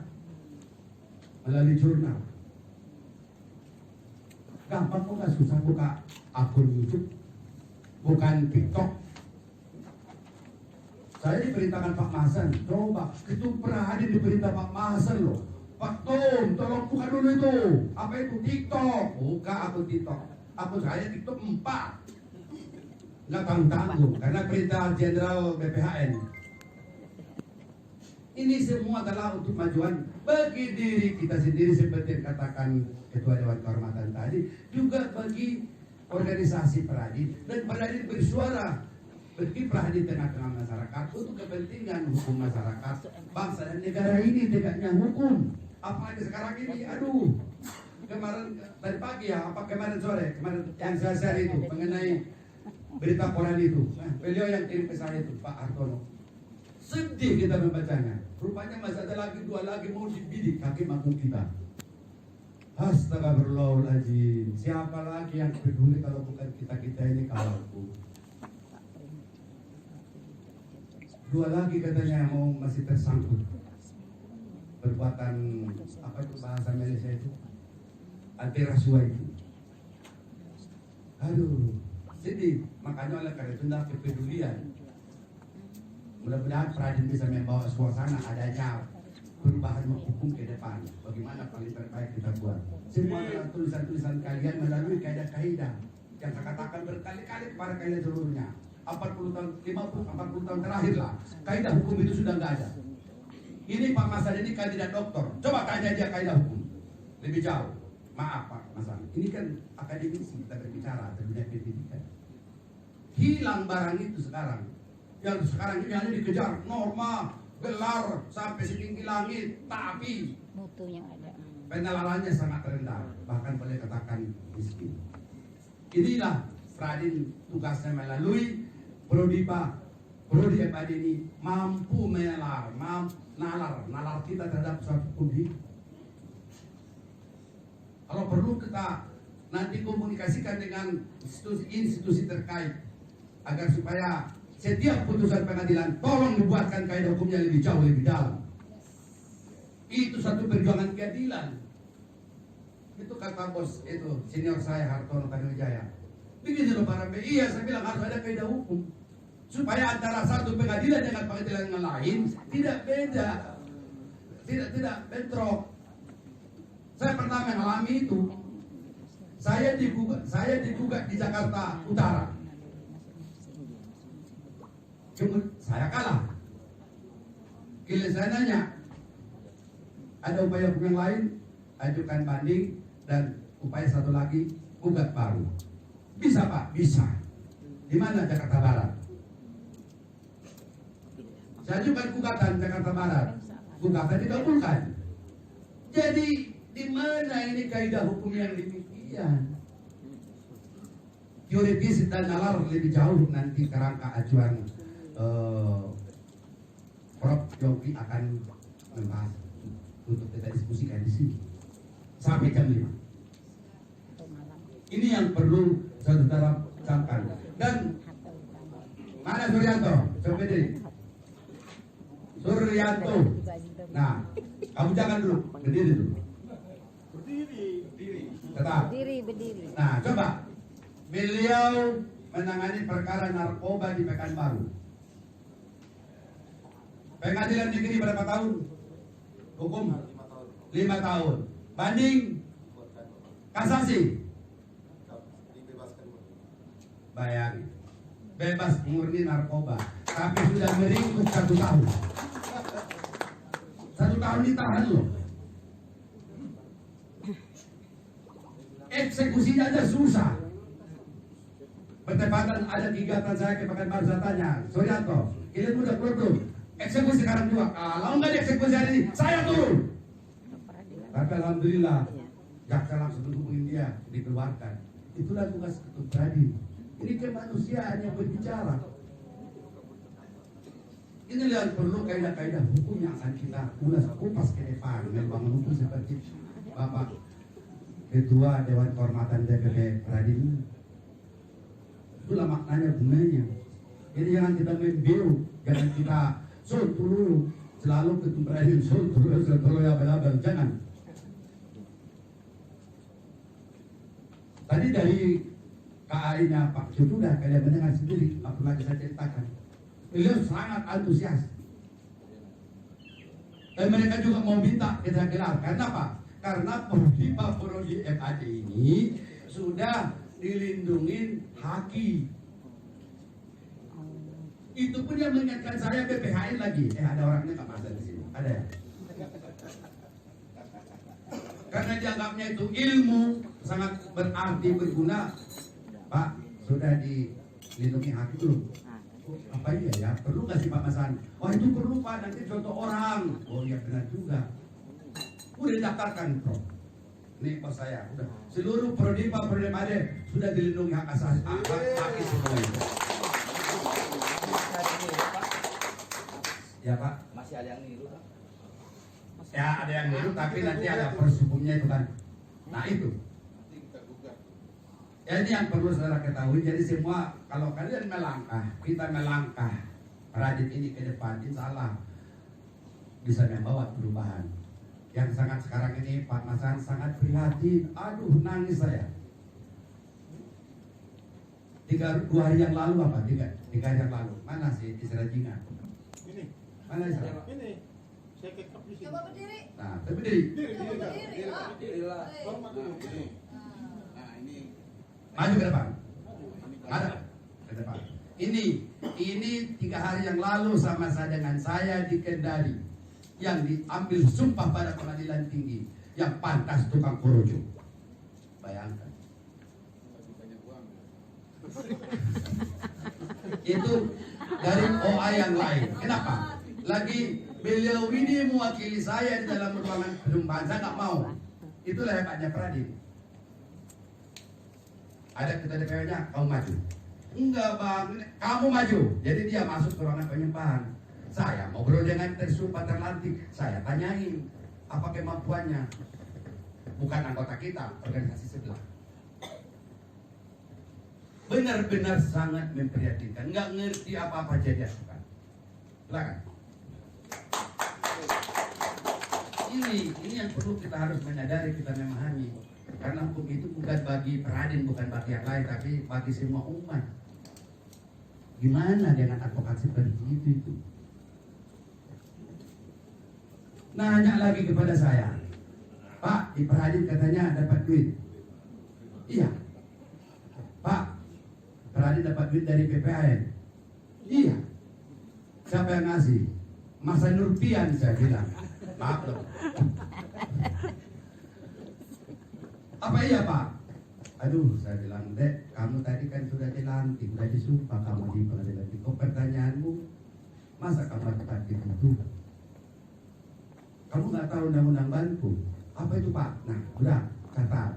melalui jurnal. Gampang kok, nggak susah buka akun YouTube, bukan TikTok. Saya diperintahkan Pak Masan, coba Ketum Pradin diperintah Pak Masan loh. Pak Tom, tolong buka dulu itu. Apa itu? TikTok. Buka akun TikTok. Akun saya TikTok 4. Nggak tanggung-tanggung karena perintah Jenderal BPHN. Ini semua adalah untuk majuan bagi diri kita sendiri seperti yang katakan Ketua Dewan Kehormatan tadi, juga bagi organisasi Pradin dan Pradin bersuara berkiprah di tengah-tengah masyarakat untuk kepentingan hukum masyarakat, bangsa dan negara ini tegaknya hukum. Apalagi sekarang ini, kemarin tadi pagi ya, kemarin sore, kemarin yang saya share itu mengenai berita koran itu, beliau yang kirim ke saya itu, Pak Hartono. Sedih kita membacanya. Rupanya masih ada lagi 2 lagi mau dibidik Hakim Agung kita. Astagfirullahaladzim. Siapa lagi yang peduli kalau bukan kita ini kawanku. 2 lagi katanya mau masih tersangkut perbuatan apa itu bahasa Malaysia itu, anti rasuah itu. Sedih. Makanya oleh karena itu kepedulian. Mudah-mudahan Pradin bisa membawa suasana adanya perubahan hukum ke depan. Bagaimana paling terbaik kita buat. Semua adalah tulisan-tulisan kalian melalui kaidah-kaidah yang saya katakan berkali-kali kepada kalian seluruhnya. 40 tahun, 40 tahun terakhir lah, kaidah hukum itu sudah nggak ada. Ini Pak Masan ini kandidat doktor. Coba tanya dia kaidah hukum lebih jauh. Maaf Pak Masan, ini kan akademisi, kita berbicara dunia pendidikan. Hilang barang itu sekarang. Yang sekarang ini hanya dikejar norma, gelar sampai setinggi langit, tapi mutunya ada. Penalarannya sangat rendah, bahkan boleh katakan miskin. Inilah Pradin tugasnya melalui prodi FAD ini mampu nalar kita terhadap suatu hukum hidup. Kalau perlu kita nanti komunikasikan dengan institusi terkait agar supaya setiap putusan pengadilan tolong dibuatkan kaidah hukumnya lebih jauh, lebih dalam. Itu satu perjuangan keadilan. Itu kata bos itu senior saya Hartono Tanuwijaya. Begitu loh para iya, saya bilang harus ada kaidah hukum supaya antara satu pengadilan dengan pengadilan yang lain tidak beda. tidak bentrok. Saya pernah mengalami itu. Saya digugat di Jakarta Utara. Cuma saya kalah. Kira saya nanya, ada upaya hukum yang lain, ajukan banding dan upaya satu lagi, gugat baru. Bisa Pak, bisa. Di mana Jakarta Barat? Saya ajukan gugatan Jakarta Barat, gugatan dikabulkan. Jadi di mana ini kaidah hukum yang demikian? Teoritis dan nalar lebih jauh nanti kerangka acuan Prof. Yogi akan membahas untuk kita diskusikan di sini sampai jam 5. Ini yang perlu saudara camkan. Dan mana Suryanto? Coba deh. Suryanto. Nah, kamu jangan dulu, berdiri dulu. Berdiri. Tetap. Berdiri. Nah, coba. Beliau menangani perkara narkoba di Pekanbaru. Pengadilan negeri berapa tahun? Hukum 5 tahun. Banding kasasi. Bayangin. Bebas murni narkoba, tapi sudah meringkuk 1 tahun. 1 tahun ditahan loh. Eksekusinya aja susah. Bertepatan ada kegiatan saya ke Pekanbaru, saya tanya, Suryanto, kalian udah belum? Eksekusi sekarang juga. Kalau nggak dieksekusi hari ini, saya turun. Tapi alhamdulillah, jaksa langsung menghubungi dia, dikeluarkan. Itulah tugas ketua Pradi. Ini kemanusiaan yang berbicara. Inilah yang perlu kaidah-kaidah hukum yang akan kita ulas kupas ke depan. Membangun hukum seperti Bapak Ketua Dewan Kehormatan DPP Pradi ini. Itulah maknanya gunanya. Jadi jangan kita membiu, jangan kita dulu selalu ketumbrahin dulu ya abal-abal, jangan. Tadi dari KAI-nya Pak Cucuda, kalian mendengar sendiri, apa lagi saya ceritakan. Beliau sangat antusias. Dan mereka juga mau minta kita gelar. Karena apa? Karena prodi FAD ini sudah dilindungin haki. Itu pun yang mengingatkan saya BPHN lagi. Ada orangnya nggak masa di sini? Ada ya? Karena dianggapnya itu ilmu sangat berarti berguna. Pak, sudah dilindungi haki belum? Apa iya ya? Perlu nggak sih Pak Masan? Oh itu perlu Pak, nanti contoh orang. Oh iya benar juga. Udah didaftarkan Prof. Nih bos saya, udah seluruh prodi ada sudah dilindungi hak asasi haki semua itu. Ya Pak. Masih ada yang niru kan? Ya ada yang niru, tapi nanti ada proses hukumnya itu kan. Nah itu. Ya ini yang perlu saudara ketahui. Jadi semua kalau kalian melangkah, kita melangkah Radit ini ke depan, insya Allah bisa membawa perubahan. Yang sangat sekarang ini Pak Masan sangat prihatin. Aduh nangis saya. 2 hari yang lalu apa? 3 hari yang lalu. Mana sih Isra Jinga? Ini. Mana Isra? Ini. Saya kekap di sini. Coba berdiri. Nah, berdiri. Coba berdiri. Ah. Hormat dulu. Nah ini Maju ke depan. Ada ke depan. Ini 3 hari yang lalu sama-sama dengan saya di Kendari yang diambil sumpah pada pengadilan tinggi yang pantas tukang porojo. Bayangkan. Itu dari OA yang lain. Kenapa? Lagi beliau ini mewakili saya di dalam ruangan perjumpaan. Saya nggak mau. Itulah hebatnya Pradip. Ada ketua DPR-nya, kamu maju. Enggak bang, kamu maju. Jadi dia masuk ke ruangan penyumpahan. Saya ngobrol dengan tersumpah terlantik. Saya tanyain apa kemampuannya. Bukan anggota kita, organisasi sebelah. Benar-benar sangat memprihatinkan. Nggak ngerti apa-apa jadi asukan. Silakan. Ini yang perlu kita harus menyadari, kita memahami. Karena hukum itu bukan bagi Peradin, bukan bagi yang lain, tapi bagi semua umat. Gimana dengan advokat seperti itu? nanya lagi kepada saya, Pak, di Peradin katanya dapat duit. Iya. Pak, Peradin dapat duit dari PPAN. Iya. Siapa yang ngasih? Masa Nurpian, saya bilang. Maaf loh. Apa iya, Pak? Aduh, saya bilang, Dek, kamu tadi kan sudah dilantik, sudah disumpah kamu di pengadilan. Kok pertanyaanmu, masa kamu dapat itu? Kamu nggak tahu undang-undang Bantu? Apa itu, Pak? Nah, udah, catat,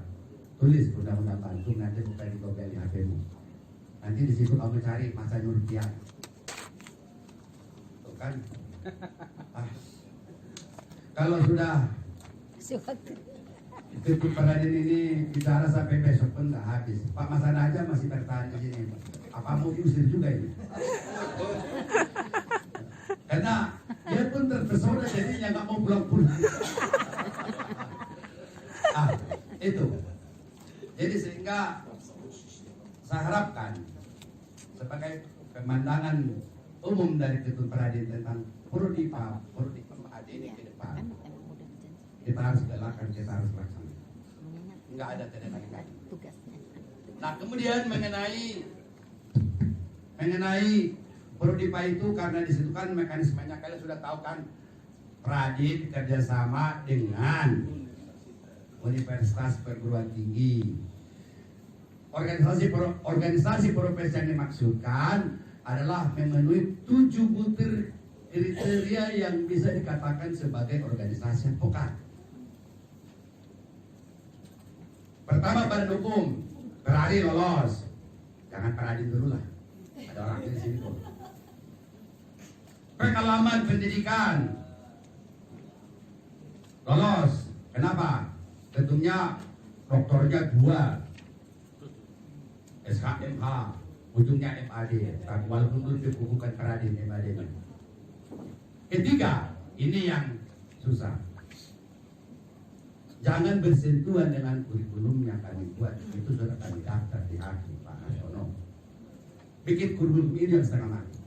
tulis undang-undang Bantu, nanti buka di Google di HP-mu. Nanti di situ kamu cari masa Nurpian. Tuh kan? Ah. Kalau sudah Ketua Peradin ini bicara sampai besok pun nggak habis. Pak Masana aja masih bertahan di sini. Apa mau diusir juga ini? Karena dia pun terpesona jadinya nggak mau pulang-pulang. Ah, itu. Jadi sehingga saya harapkan sebagai pemandangan umum dari Ketua Peradin tentang Prodipa ini ke depan, kita harus galakan, kita harus laksanakan. Nggak ada kadang-kadang. Nah, kemudian mengenai Prodipa itu, karena di situ kan mekanismenya kalian sudah tahu kan, Peradin kerjasama dengan Universitas Perguruan Tinggi. Organisasi profesi yang dimaksudkan adalah memenuhi 7 butir kriteria yang bisa dikatakan sebagai organisasi advokat. Pertama, badan hukum, Peradin lolos. Jangan Peradin dulu lah, ada orang di sini kok. Pengalaman pendidikan lolos. Kenapa? Tentunya doktornya 2, SKMH, ujungnya MAD. Tapi walaupun dulu bukan Peradin MAD-nya. Ketiga, ini yang susah. Jangan bersentuhan dengan kurikulum yang kami buat. Itu sudah kami daftar di Hakim Pak Haryono. Bikin kurikulum ini yang setengah mati.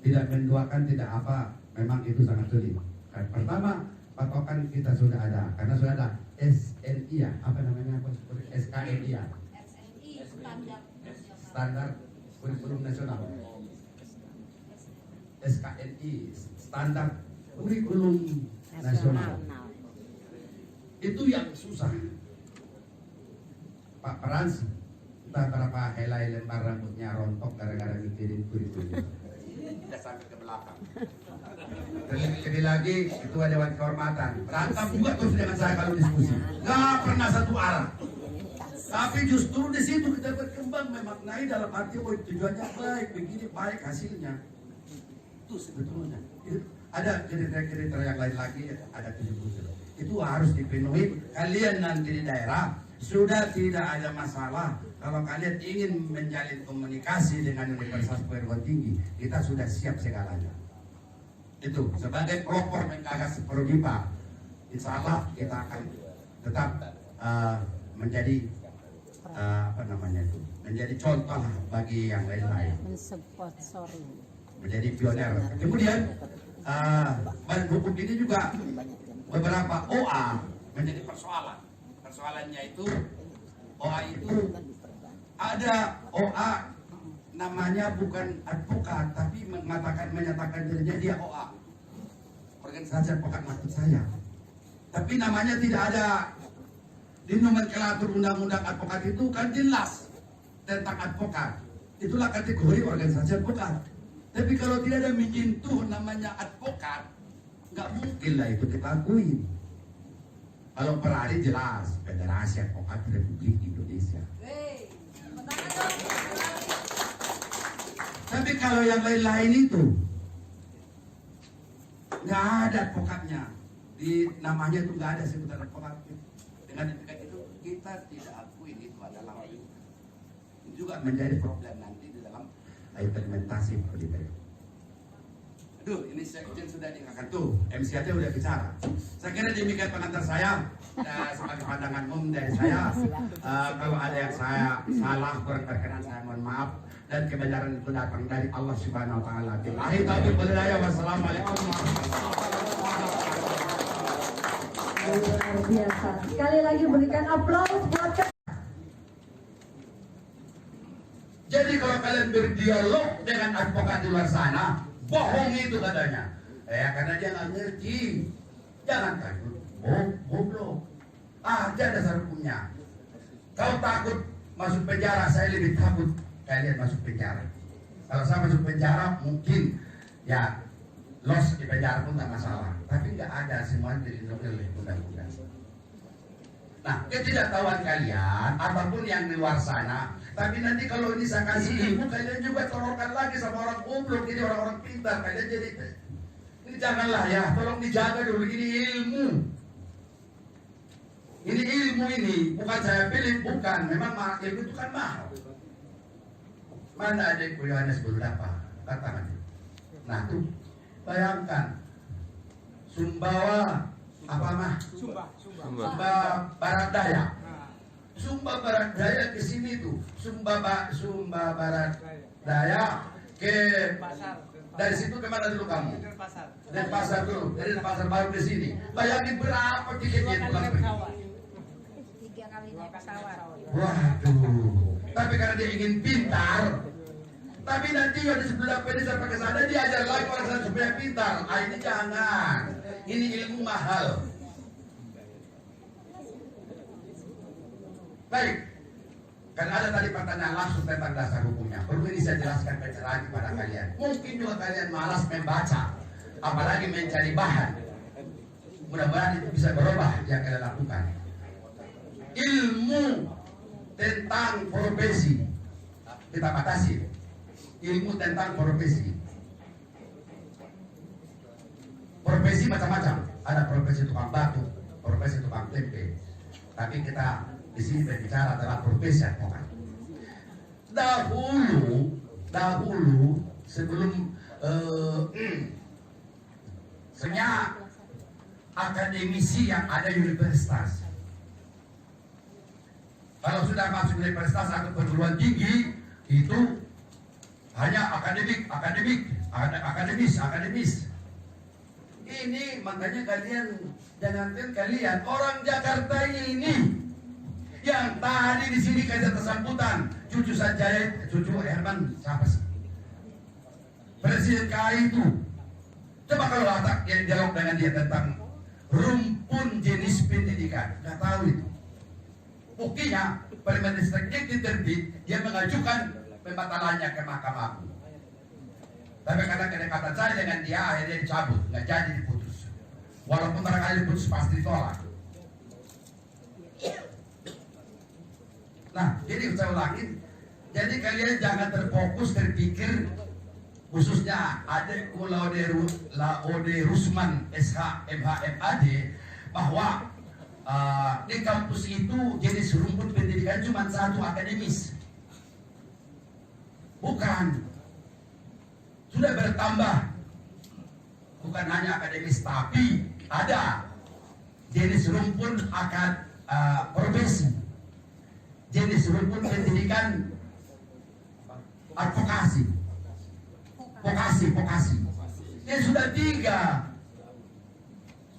Tidak mendoakan, tidak apa. Memang itu sangat sulit. Pertama, patokan kita sudah ada. Karena sudah ada SNI ya. Apa namanya? SKNI ya. Standar kurikulum nasional. SKNI, standar kurikulum nasional. Itu yang susah. Pak Frans, entah berapa helai lembar rambutnya rontok gara-gara mikirin kurikulum. Tidak sampai ke belakang. Lebih lagi, Ketua Dewan Kehormatan berantem juga terus dengan saya kalau diskusi. Gak pernah satu arah. Tapi justru di situ kita berkembang memaknai dalam arti tujuannya baik, begini baik hasilnya. Itu sebetulnya ada kriteria yang lain lagi, ada 7 butir. Itu harus dipenuhi. Kalian nanti di daerah sudah tidak ada masalah. Kalau kalian ingin menjalin komunikasi dengan Universitas Perguruan Tinggi, kita sudah siap segalanya. Itu sebagai pelopor menggagas Prodipa, insya Allah kita akan tetap menjadi menjadi contoh bagi yang lain-lain. Menjadi pioner. Kemudian badan hukum ini juga beberapa OA menjadi persoalan. Persoalannya itu OA itu ada OA namanya bukan advokat tapi menyatakan dirinya dia OA. Organisasi advokat maksud saya. Tapi namanya tidak ada di nomenklatur undang-undang advokat itu kan jelas tentang advokat. Itulah kategori organisasi advokat. Tapi kalau tidak ada menyentuh namanya advokat, nggak mungkin lah itu kita akui. Kalau Peradin jelas Federasi Advokat Republik Indonesia. Tapi kalau yang lain-lain itu nggak ada advokatnya, di namanya itu nggak ada sebutan advokat. Dengan itu kita tidak akui itu adalah juga menjadi problem nanti di dalam implementasi Prodipa. Aduh, ini sekjen sudah diangkat tuh, MC aja udah bicara. Saya kira demikian pengantar saya. Sebagai pandangan umum dari saya, kalau ada yang saya salah kurang berkenan saya mohon maaf. dan kebenaran itu datang dari Allah Subhanahu wa taala. Akhir taufiq wal hidayah. Wassalamualaikum Luar biasa. Sekali lagi berikan aplaus buat Jadi kalau kalian berdialog dengan advokat di luar sana, bohong itu katanya. Karena dia nggak ngerti. Jangan takut, goblok. Ada dasar hukumnya. Kau takut masuk penjara, saya lebih takut kalian masuk penjara. Kalau saya masuk penjara mungkin ya los di penjara pun tak masalah. Tapi nggak ada, semua dilindungi oleh undang-undang. Nah, ketidaktahuan kalian apapun yang di luar sana. Tapi nanti kalau ini saya kasih ilmu, kalian juga tolongkan lagi sama orang goblok, ini orang-orang pintar. Kalian jadi ini janganlah ya, tolong dijaga dulu. Ini ilmu. Ini ilmu ini, bukan saya pilih, bukan. Memang ilmu itu kan mahal. Mana ada Yohanes berapa? Katakan. Nah tuh, bayangkan. Sumbawa, apa mah? Sumba Barat Daya. Sumba Barat Daya ke sini tuh. Sumba Barat Daya ke dari situ kemana dulu kamu? Denpasar dulu. Dari Denpasar baru ke sini. Bayangin berapa tiketnya pulang pergi? 3 kali naik pesawat. Waduh. Tapi karena dia ingin pintar, tapi nanti di sebelah ini sampai ke sana diajar lagi orang sana supaya pintar. Ini jangan. Ini ilmu mahal. Baik. Kan ada tadi pertanyaan langsung tentang dasar hukumnya. Perlu ini saya jelaskan lagi pada kalian. Mungkin juga kalian malas membaca, apalagi mencari bahan. Mudah-mudahan itu bisa berubah yang kalian lakukan. Ilmu tentang profesi kita batasi. Ilmu tentang profesi. Profesi macam-macam. Ada profesi tukang batu, profesi tukang tempe. Tapi kita di sini berbicara adalah profesi advokat. Dahulu sebelum sebenarnya akademisi yang ada universitas. Kalau sudah masuk universitas atau perguruan tinggi itu hanya akademis. Ini makanya jangankan kalian orang Jakarta ini yang tadi di sini kasih tersambutan cucu Herman siapa sih? Presiden KAI itu. Coba kalau latak yang dialog dengan dia tentang rumpun jenis pendidikan, nggak tahu itu. Buktinya Permendikbud diterbit, dia mengajukan pembatalannya ke Mahkamah Agung. Tapi karena kedekatan saya dengan dia akhirnya dicabut, nggak jadi diputus. Walaupun barangkali diputus pasti ditolak. Nah, jadi saya ulangin. Jadi kalian jangan terfokus terpikir khususnya adik Laode Rusman SH MHMAD bahwa di kampus itu jenis rumput pendidikan cuma satu akademis. Bukan. Sudah bertambah. Bukan hanya akademis tapi ada jenis rumput profesi. Jenis rumput pendidikan advokasi. Vokasi. Ini sudah 3.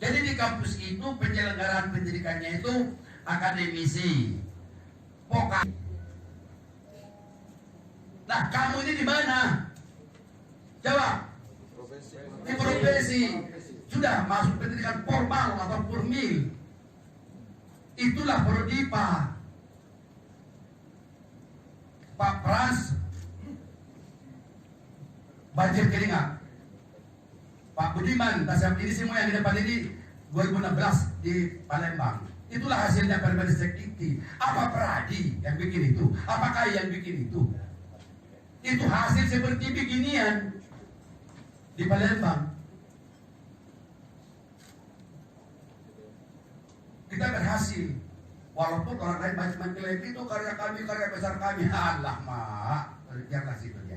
Jadi di kampus itu penyelenggaraan pendidikannya itu akademisi, vokasi. Nah, kamu ini di mana? Jawab. Di profesi. Sudah masuk pendidikan formal atau formil. Itulah Prodipa. Pak Pras banjir keringat. Pak Budiman, ini semua yang di depan ini 2016 di Palembang. Itulah hasilnya Permendikbud. Apa Pradi yang bikin itu? Apakah yang bikin itu? Itu hasil seperti beginian di Palembang. Kita berhasil. Walaupun orang lain banyak mengklaim itu karya kami, karya besar kami. Allah mak, biarlah situ ya.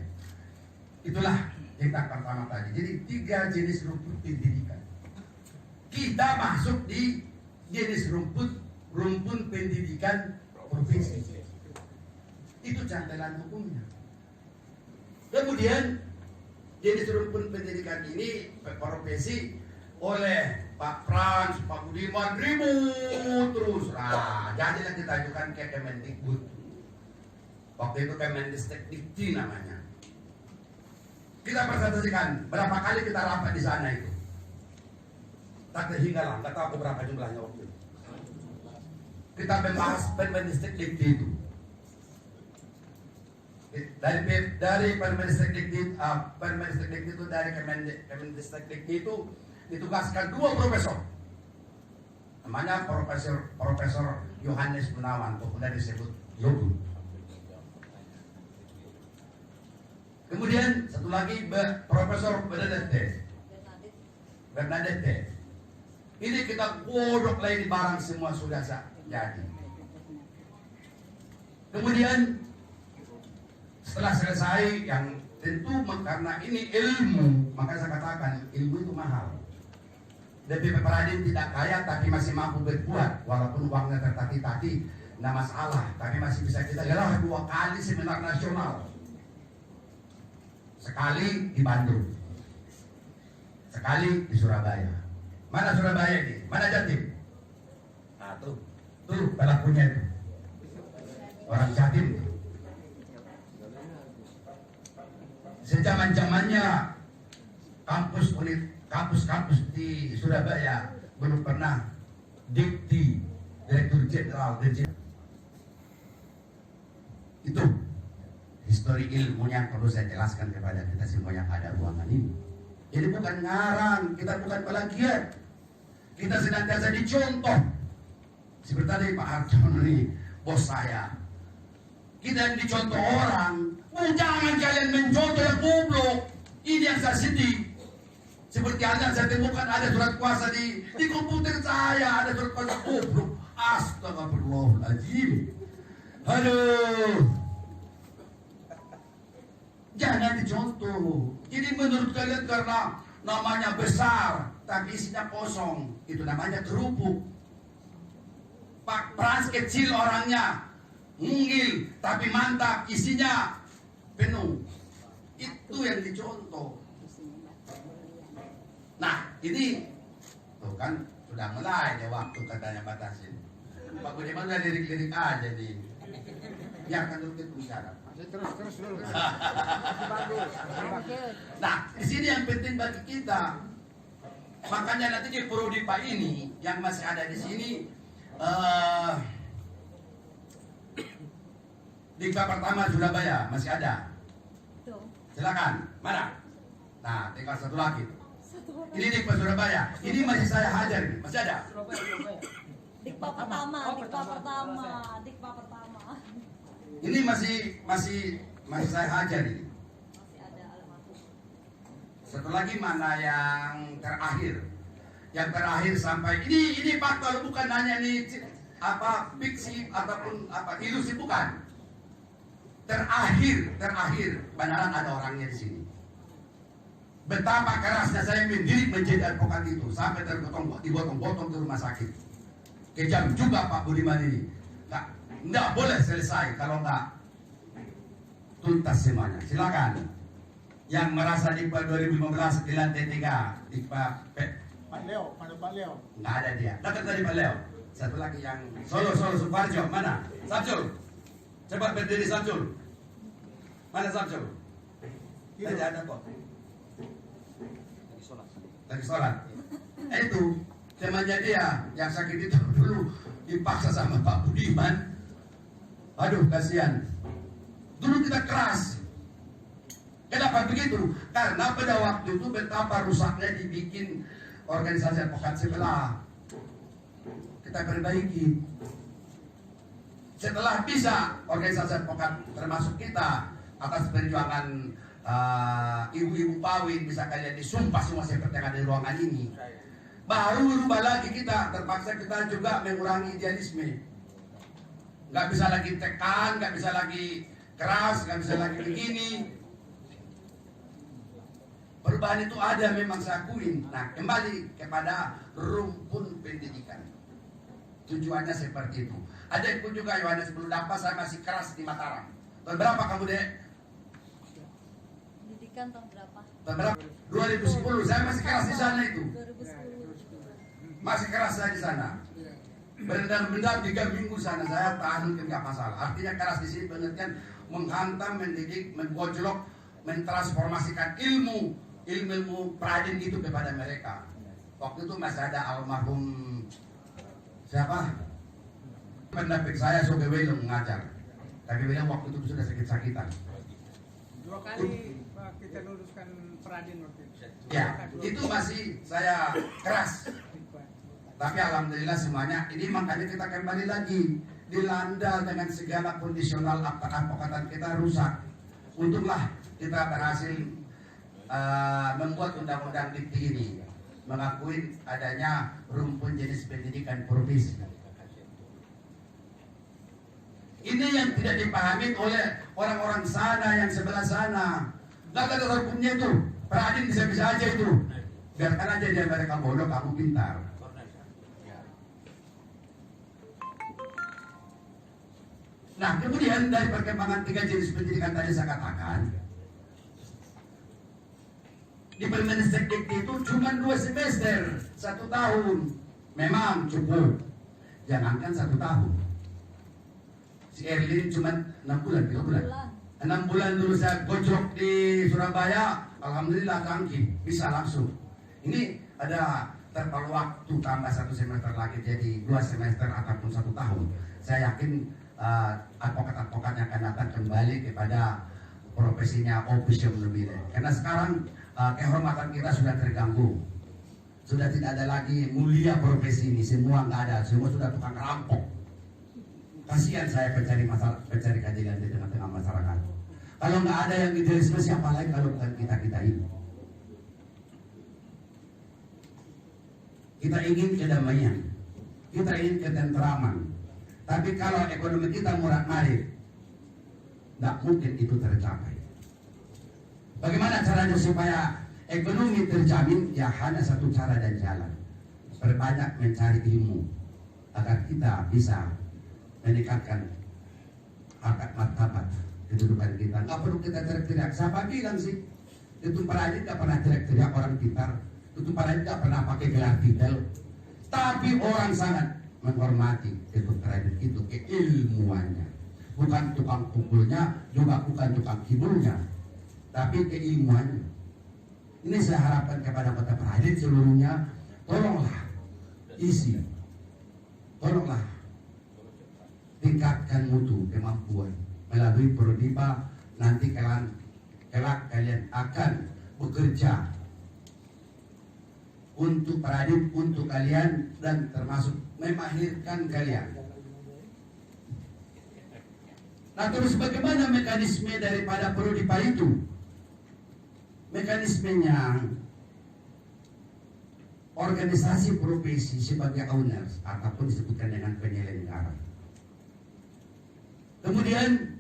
Itulah kita pertama tadi. Jadi 3 jenis rumput pendidikan. Kita masuk di jenis rumput pendidikan profesi. Itu cantelan hukumnya. Kemudian jadi rumpun pendidikan ini profesi oleh Pak Frans, Pak Budiman ribut terus. Nah, jadilah kita ajukan ke Kemendikbud. Waktu itu Kemendikti namanya. Kita presentasikan berapa kali kita rapat di sana itu. Tak terhinggalah, nggak tahu berapa jumlahnya waktu itu. Kita membahas Kemendikti itu. Dari Permendikti itu dari Kemendikti itu ditugaskan 2 profesor. Namanya Profesor Yohanes Gunawan, populer disebut Yogu. Kemudian satu lagi Profesor Bernadette. Ini kita godok lagi barang semua sudah jadi. Kemudian setelah selesai, yang tentu karena ini ilmu, maka saya katakan ilmu itu mahal. DPP Peradin tidak kaya tapi masih mampu berbuat, walaupun uangnya tertati-tati, tidak masalah. Tapi masih bisa kita gelar 2 kali seminar nasional. Sekali di Bandung, sekali di Surabaya. Mana Surabaya ini? Mana Jatim? Nah tuh pelakunya itu orang Jatim tuh. Sejaman-jamannya kampus di Surabaya belum pernah dikti Direktur Jenderal itu histori ilmu yang perlu saya jelaskan kepada kita semua yang ada ruangan ini. Ini bukan ngarang, kita bukan plagiat, kita senantiasa dicontoh. Seperti tadi Pak Hartono ini bos saya, kita yang dicontoh orang. Jangan kalian mencontoh yang goblok. Ini yang saya sedih. Seperti Anda, saya temukan ada surat kuasa di komputer saya, ada surat kuasa goblok. Astagfirullahaladzim. Aduh. Jangan dicontoh. Ini menurut kalian karena namanya besar, tapi isinya kosong. Itu namanya kerupuk. Pak Frans kecil orangnya, mungil, tapi mantap, isinya penuh. Itu yang dicontoh. Nah ini tuh kan sudah mulai ya waktu katanya batasin. Pak Budiman udah lirik-lirik aja nih. Biarkan dulu kita bicara. Terus dulu. Nah di sini yang penting bagi kita, makanya nanti di Prodipa ini yang masih ada di sini, Dikta pertama Surabaya masih ada. Silakan, mana? Nah, tinggal satu lagi. Ini Dikta Surabaya. Ini masih saya hajar, masih ada. Dikpa pertama. Ini masih saya hajar ini. Masih ada almarhum. Satu lagi mana yang terakhir? Yang terakhir sampai ini Pak, kalau bukan hanya nih apa fiksi ataupun apa ilusi, bukan. Terakhir benaran ada orangnya di sini. Betapa kerasnya saya mendidik menjadi advokat itu sampai digotong-gotong di rumah sakit. Kejam juga Pak Budiman ini. Nggak boleh selesai kalau nggak tuntas semuanya. Silakan. Yang merasa di 2015 di lantai 3 di Pak Leo. nggak ada dia. Dekat tadi Pak Leo. Satu lagi yang Solo Suparjo, mana? Samsul. Cepat berdiri Samsul. Mana Samsul? Tidak ada kok. Lagi sholat. Itu temannya dia yang sakit itu dulu dipaksa sama Pak Budiman. Aduh kasihan. Dulu kita keras. Kenapa begitu? Karena pada waktu itu betapa rusaknya dibikin organisasi advokat sebelah. Kita perbaiki. Setelah bisa organisasi advokat termasuk kita atas perjuangan ibu-ibu pawin, bisa kalian disumpah semua seperti yang ada di ruangan ini. Baru berubah lagi kita, terpaksa kita juga mengurangi idealisme. Nggak bisa lagi tekan, nggak bisa lagi keras, nggak bisa lagi begini. Perubahan itu ada, memang saya akuin. Nah, kembali kepada rumpun pendidikan. Tujuannya seperti itu. Ada pun juga Yohanes belum dapat, saya masih keras di Mataram. Berapa kamu dek? Pendidikan tahun berapa? Tahun berapa? 2010. Saya masih keras di sana itu. 2010. Masih keras saya di sana. Benar-benar 3 minggu sana saya tahan nggak masalah. Artinya keras di sini pengertian menghantam, mendidik, menggojlok, mentransformasikan ilmu Pradin itu kepada mereka. Waktu itu masih ada almarhum siapa? Pendamping saya Sogewelo mengajar. Tapi beliau waktu itu sudah sakit-sakitan. 2 kali kita luluskan Pradin waktu itu. Ya, itu masih saya keras. Tapi alhamdulillah semuanya ini makanya kita kembali lagi dilanda dengan segala kondisional apa-apaan kita rusak. Untunglah kita berhasil membuat undang-undang Dikti ini mengakui adanya rumpun jenis pendidikan profesi. Ini yang tidak dipahami oleh orang-orang sana yang sebelah sana. Gak ada hukumnya itu. Pradin bisa-bisa aja itu. Biarkan aja dia mereka bodoh, kamu pintar. Nah, kemudian dari perkembangan 3 jenis pendidikan tadi saya katakan, di Permendikbud Dikti itu cuma 2 semester, 1 tahun. Memang cukup. Jangankan 1 tahun. Si Erlin cuma 6 bulan, 3 bulan. 6 bulan dulu saya gojok di Surabaya, alhamdulillah tangki, bisa langsung. Ini ada terpalu waktu tambah 1 semester lagi jadi 2 semester ataupun 1 tahun. Saya yakin advokat-advokat yang akan datang kembali kepada profesinya officium lebih. Karena sekarang kehormatan kita sudah terganggu. Sudah tidak ada lagi mulia profesi ini, semua nggak ada, semua sudah tukang rampok. Kasihan saya pencari keadilan di tengah-tengah masyarakat. Kalau nggak ada yang idealisme, siapa lagi kalau bukan kita ini? Kita ingin kedamaian, kita ingin ketentraman. Tapi kalau ekonomi kita murah-marih, tidak mungkin itu tercapai. Bagaimana caranya supaya ekonomi terjamin? Ya hanya satu cara dan jalan. Perbanyak mencari ilmu agar kita bisa meningkatkan harkat martabat kedudukan kita. Nggak perlu kita teriak-teriak. Siapa bilang sih? Itu Pradin nggak pernah teriak-teriak orang pintar. Itu Pradin nggak pernah pakai gelar titel. Tapi orang sangat menghormati itu Pradin itu keilmuannya. Bukan tukang pukulnya, juga bukan tukang kiburnya, tapi keilmuannya. Ini saya harapkan kepada kota Pradin seluruhnya, tolonglah isi, tolonglah tingkatkan mutu kemampuan melalui Prodipa. Nanti kelak kalian akan bekerja untuk Pradin, untuk kalian, dan termasuk memahirkan kalian. Nah, terus bagaimana mekanisme daripada Prodipa itu? Mekanismenya organisasi profesi sebagai owners ataupun disebutkan dengan penyelenggara. Kemudian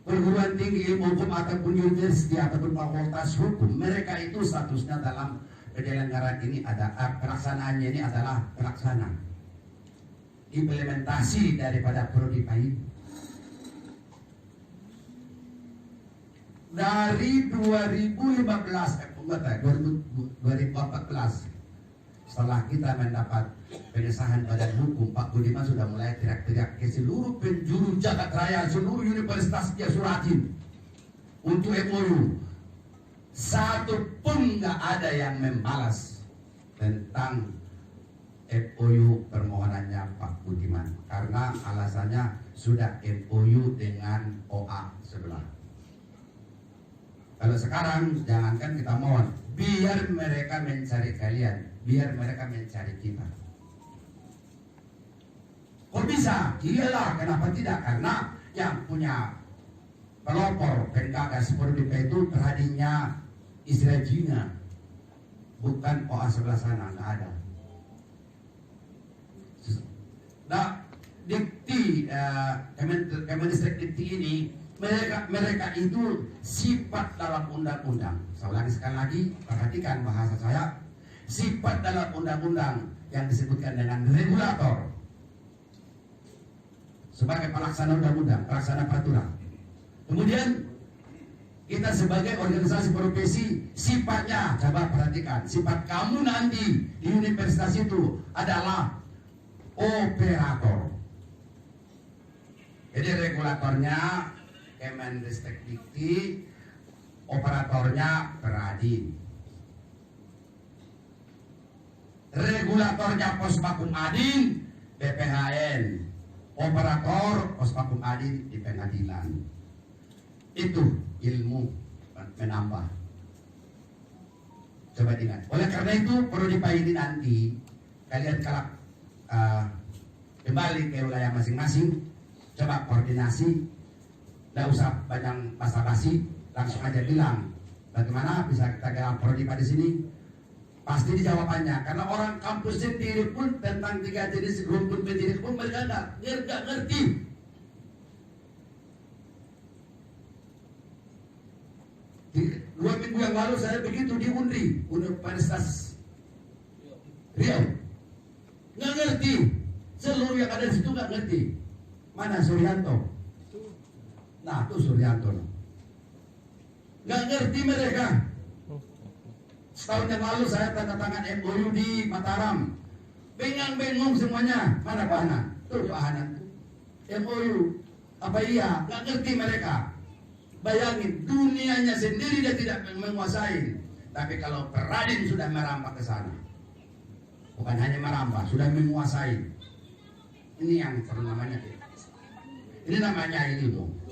perguruan tinggi ilmu hukum ataupun universitas ataupun fakultas hukum, mereka itu statusnya dalam penyelenggaraan ini ada pelaksanaannya ini adalah pelaksana implementasi daripada Prodipa ini. Dari 2014 setelah kita mendapat pengesahan badan hukum, Pak Budiman sudah mulai teriak-teriak ke seluruh penjuru jagat raya, seluruh universitas dia suratin untuk MOU. Satu pun nggak ada yang membalas tentang MOU permohonannya Pak Budiman, karena alasannya sudah MOU dengan OA sebelah. Kalau sekarang jangankan kita mohon, biar mereka mencari kalian, biar mereka mencari kita. Kok bisa? Iyalah, kenapa tidak? Karena yang punya pelopor penggagas Prodipa itu tadinya Israel Cina, bukan OA sebelah sana, nggak ada. Nah, Dikti, Kemendikbud Dikti ini, mereka itu sifat dalam undang-undang. Saya ulangi sekali lagi, perhatikan bahasa saya. Sifat dalam undang-undang yang disebutkan dengan regulator sebagai pelaksana undang-undang, pelaksana peraturan. Kemudian kita sebagai organisasi profesi, sifatnya, coba perhatikan, sifat kamu nanti di universitas itu adalah operator. Jadi regulatornya Kemendikti, operatornya Peradin. Regulatornya Pospakum Adin, BPHN. Operator Pospakum Adin di pengadilan. Itu ilmu menambah. Coba ingat. Oleh karena itu perlu dipahami nanti kalian kalau kembali ke wilayah masing-masing, coba koordinasi, tidak usah banyak basa-basi, langsung aja bilang bagaimana bisa kita gelar prodipa di sini. Pasti dijawabannya, karena orang kampus sendiri pun tentang 3 jenis rumpun pendidik pun mereka nggak ngerti. Di 2 minggu yang lalu saya begitu di UNRI, Universitas Riau, nggak ngerti. Seluruh yang ada di situ nggak ngerti. Mana Suryanto? Nah, tuh Suryanto. Nggak ngerti mereka. Setahun yang lalu saya tanda tangan MOU di Mataram. Bengang-bengong semuanya. Mana Pak Hanan? Tuh Pak Hanan. MOU. Apa iya? Nggak ngerti mereka. Bayangin, dunianya sendiri dia tidak menguasai. Tapi kalau Peradin sudah merambah ke sana. Bukan hanya merambah, sudah menguasai. Ini yang perlu namanya. Ini namanya ilmu.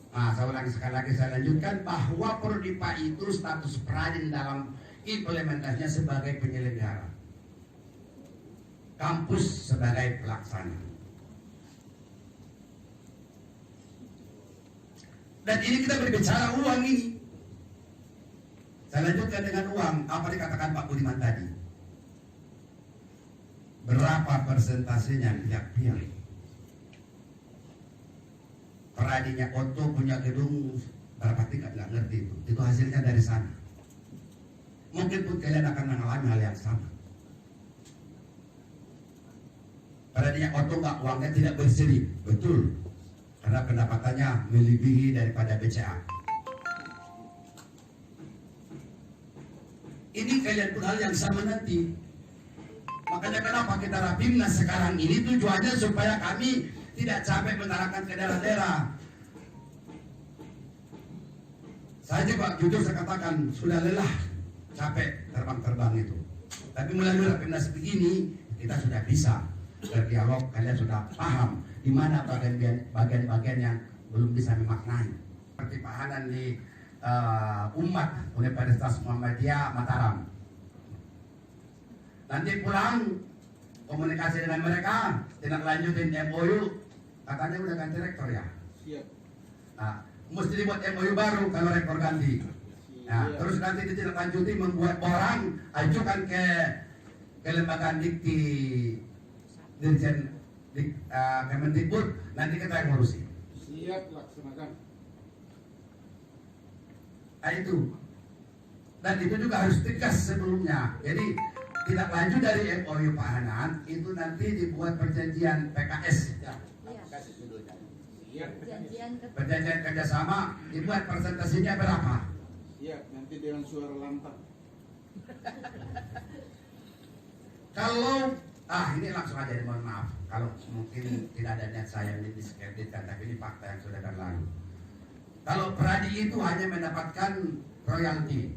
Nah, sekali lagi saya lanjutkan bahwa Prodipa itu status Peradin dalam implementasinya sebagai penyelenggara, kampus sebagai pelaksana. Dan ini kita berbicara uang ini. Saya lanjutkan dengan uang. Apa dikatakan Pak Budiman tadi? Berapa persentasenya pihak-pihak? Peradinya Otto punya gedung berapa tingkat, nggak ngerti itu. Itu hasilnya dari sana. Mungkin pun kalian akan mengalami hal yang sama. Peradinya Otto nggak, uangnya tidak berseri, betul. Karena pendapatannya melebihi daripada BCA. Ini kalian pun hal yang sama nanti. Makanya kenapa kita Rapimnas sekarang ini tujuannya supaya kami tidak capek mengarahkan ke daerah-daerah. Saya juga jujur saya katakan sudah lelah, capek terbang-terbang itu. Tapi melalui Rapimnas begini kita sudah bisa berdialog, kalian sudah paham di mana bagian-bagian yang belum bisa memaknai. Seperti Pak Hanan di Umat Universitas Muhammadiyah Mataram. Nanti pulang komunikasi dengan mereka, tidak lanjutin MOU, katanya udah ganti rektor ya. Siap. Nah, mesti dibuat MOU baru kalau rektor ganti. Nah, terus nanti ditindaklanjuti membuat orang, ajukan ke lembaga dikti Dirjen Kemendikbud, nanti kita yang ngurusin. Siap, laksanakan. Nah itu. Dan itu juga harus tegas sebelumnya. Jadi tidak lanjut dari MOU Pak Hanan, itu nanti dibuat perjanjian PKS. Ya, PKS judulnya. Siap. Perjanjian kerjasama, dibuat presentasinya berapa? Siap, nanti dengan suara lantang. Kalau ini langsung aja, mohon maaf kalau mungkin tidak ada niat saya mendiskreditkan, tapi ini fakta yang sudah berlalu. Kalau Pradi itu hanya mendapatkan royalti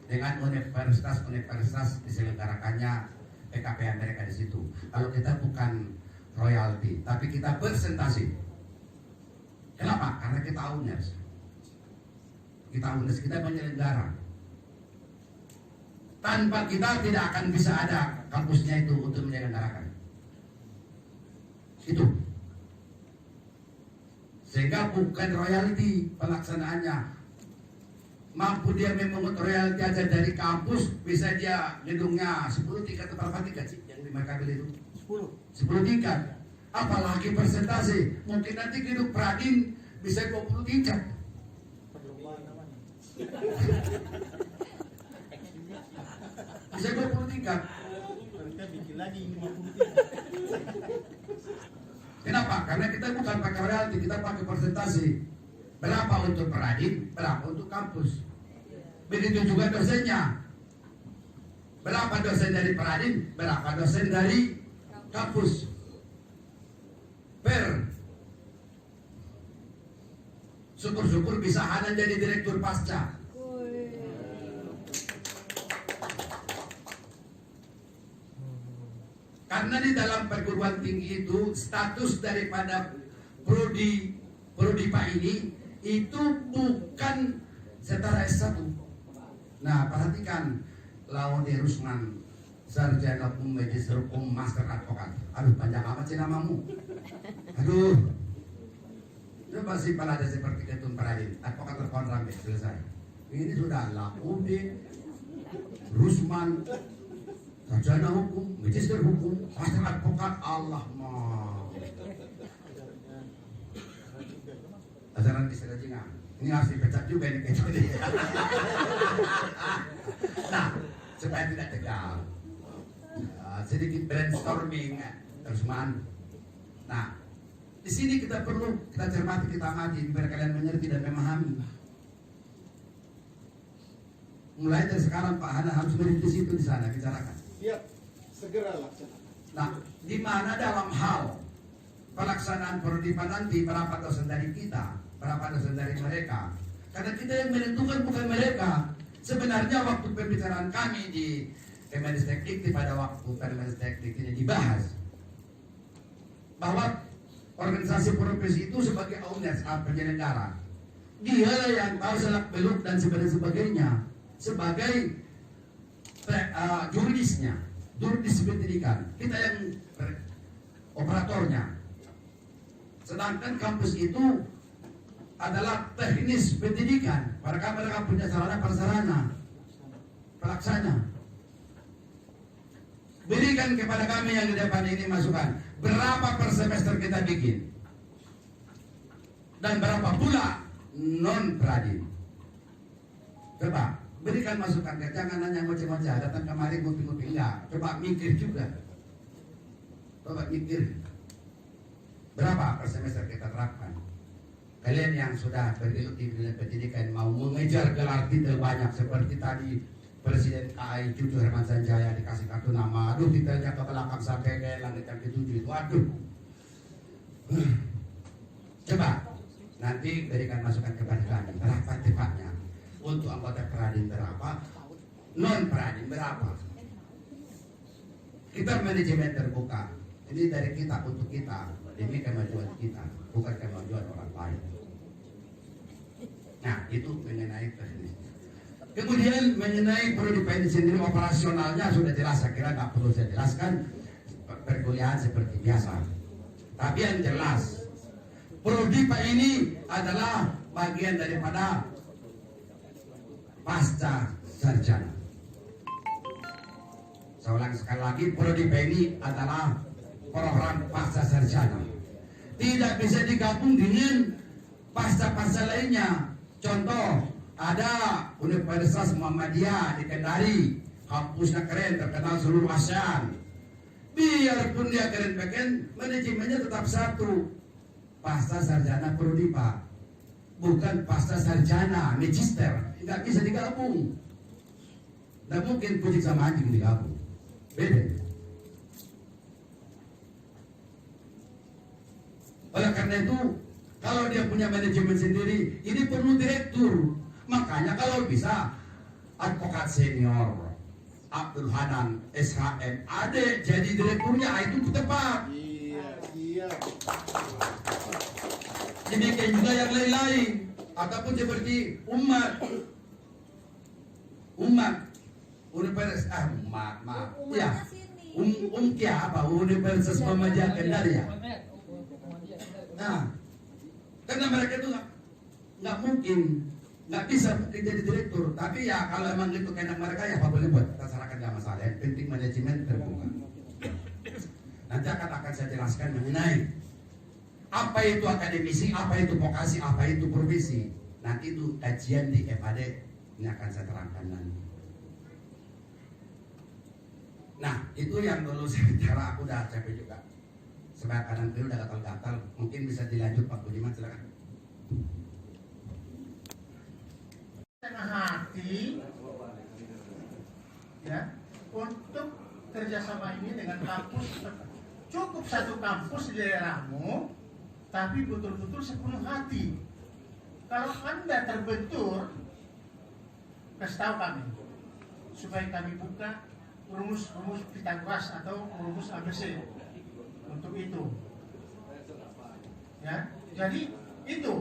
dengan universitas diselenggarakannya PKPN mereka di situ. Kalau kita bukan royalti, tapi kita presentasi. Kenapa? Karena kita owners. Kita penyelenggara. Tanpa kita tidak akan bisa ada kampusnya itu untuk menyelenggarakan. Itu. Sehingga bukan royalti pelaksanaannya. Mampu dia memungut royalti aja dari kampus, bisa dia gedungnya 10 tingkat atau berapa tingkat sih yang mereka beli itu? 10 tingkat. Apalagi persentase. Mungkin nanti gedung Pradin bisa 20 tingkat. Bisa 20 tingkat. Mereka bikin lagi 50 tingkat. Kenapa? Karena kita bukan pakai royalti, kita pakai persentase. Berapa untuk peradin, berapa untuk kampus. Begitu juga dosennya. Berapa dosen dari peradin, berapa dosen dari kampus. Syukur-syukur bisa Hanan jadi direktur pasca. Karena di dalam perguruan tinggi itu status daripada Prodipa ini itu bukan setara S1. Nah, perhatikan Laude Rusman, sarjana hukum, magister hukum, master advokat. Aduh, panjang amat sih namamu. Aduh. Coba sih pada ada seperti Ketun Peradin, advokat terkontrak selesai. Ini sudah Laude Rusman, sarjana hukum, magister hukum, master advokat. Allah mah. Ajaran istilah jinga. Ini harus dipecat juga ini kecuali. Nah, supaya tidak tegang, sedikit brainstorming, Rusman. Nah, di sini kita cermati, kita amati, biar kalian mengerti dan memahami. Mulai dari sekarang Pak Hana harus berada di situ, di sana bicarakan. Iya, segera laksanakan. Nah, di mana dalam hal pelaksanaan Prodipa nanti berapa dosen dari kita, berapa dosen dari mereka? Karena kita yang menentukan bukan mereka. Sebenarnya waktu pembicaraan kami di Kemenristek pada waktu Kemenristek ini dibahas bahwa organisasi profesi itu sebagai owner penyelenggara, dia yang tahu selak beluk dan sebagainya sebagai juridis pendidikan, kita yang operatornya. Sedangkan kampus itu adalah teknis pendidikan, mereka punya sarana prasarana pelaksana. Berikan kepada kami yang di depan ini masukan, berapa per semester kita bikin dan berapa pula non peradin. Coba berikan masukan, jangan hanya ngoceh-ngoceh datang kemari ngopi-ngopi, enggak. Coba mikir juga, coba mikir berapa per semester kita terapkan. Kalian yang sudah berilmu di dunia pendidikan mau mengejar gelar titel banyak seperti tadi Presiden KAI Cucu Herman Sanjaya dikasih kartu nama, aduh titelnya ke belakang sampai ke langit yang ketujuh itu, aduh. Coba nanti berikan masukan kepada kami, berapa tepatnya untuk anggota peradin berapa, non peradin berapa. Kita manajemen terbuka, ini dari kita untuk kita, demi kemajuan kita, bukan kemajuan orang lain. Nah, itu mengenai teknis. Kemudian mengenai Prodipa ini sendiri operasionalnya sudah jelas, saya kira nggak perlu saya jelaskan, perkuliahan seperti biasa. Tapi yang jelas, Prodipa ini adalah bagian daripada pasca sarjana. Saya ulang sekali lagi, Prodipa ini adalah program pasca sarjana. Tidak bisa digabung dengan pasca-pasca lainnya. Contoh, ada Universitas Muhammadiyah di Kendari, kampusnya keren, terkenal seluruh ASEAN. Biarpun dia keren-keren, manajemennya tetap satu, pasca sarjana Prodipa, bukan pasca sarjana magister. Tidak bisa digabung. Tidak mungkin kucing sama anjing digabung, beda. Oleh karena itu, kalau dia punya manajemen sendiri, ini perlu direktur. Makanya kalau bisa advokat senior Abdul Hanan SHM Ade jadi direkturnya, itu tepat. Iya. Demikian juga yang lain-lain, ataupun seperti umat Universitas Umkia apa Universitas Muhammadiyah Kendari ya. Nah, karena mereka itu nggak mungkin, nggak bisa mungkin jadi direktur. Tapi ya kalau emang itu kehendak mereka, ya apa boleh buat, kita serahkan, nggak masalah. Yang penting manajemen terbuka. Nanti akan saya jelaskan mengenai apa itu akademisi, apa itu vokasi, apa itu profesi. Nanti itu kajian di FAD ini akan saya terangkan nanti. Nah, itu yang dulu saya bicara, aku udah capek juga. sebelah kanan kiri udah gatal-gatal. Mungkin bisa dilanjut Pak Budiman, silakan. Tengah hati ya untuk kerjasama ini dengan kampus. Cukup satu kampus di daerahmu, tapi betul-betul sepenuh hati. Kalau Anda terbentur, kasih tahu kami supaya kami buka rumus-rumus Pythagoras atau rumus ABC untuk itu. Ya, jadi itu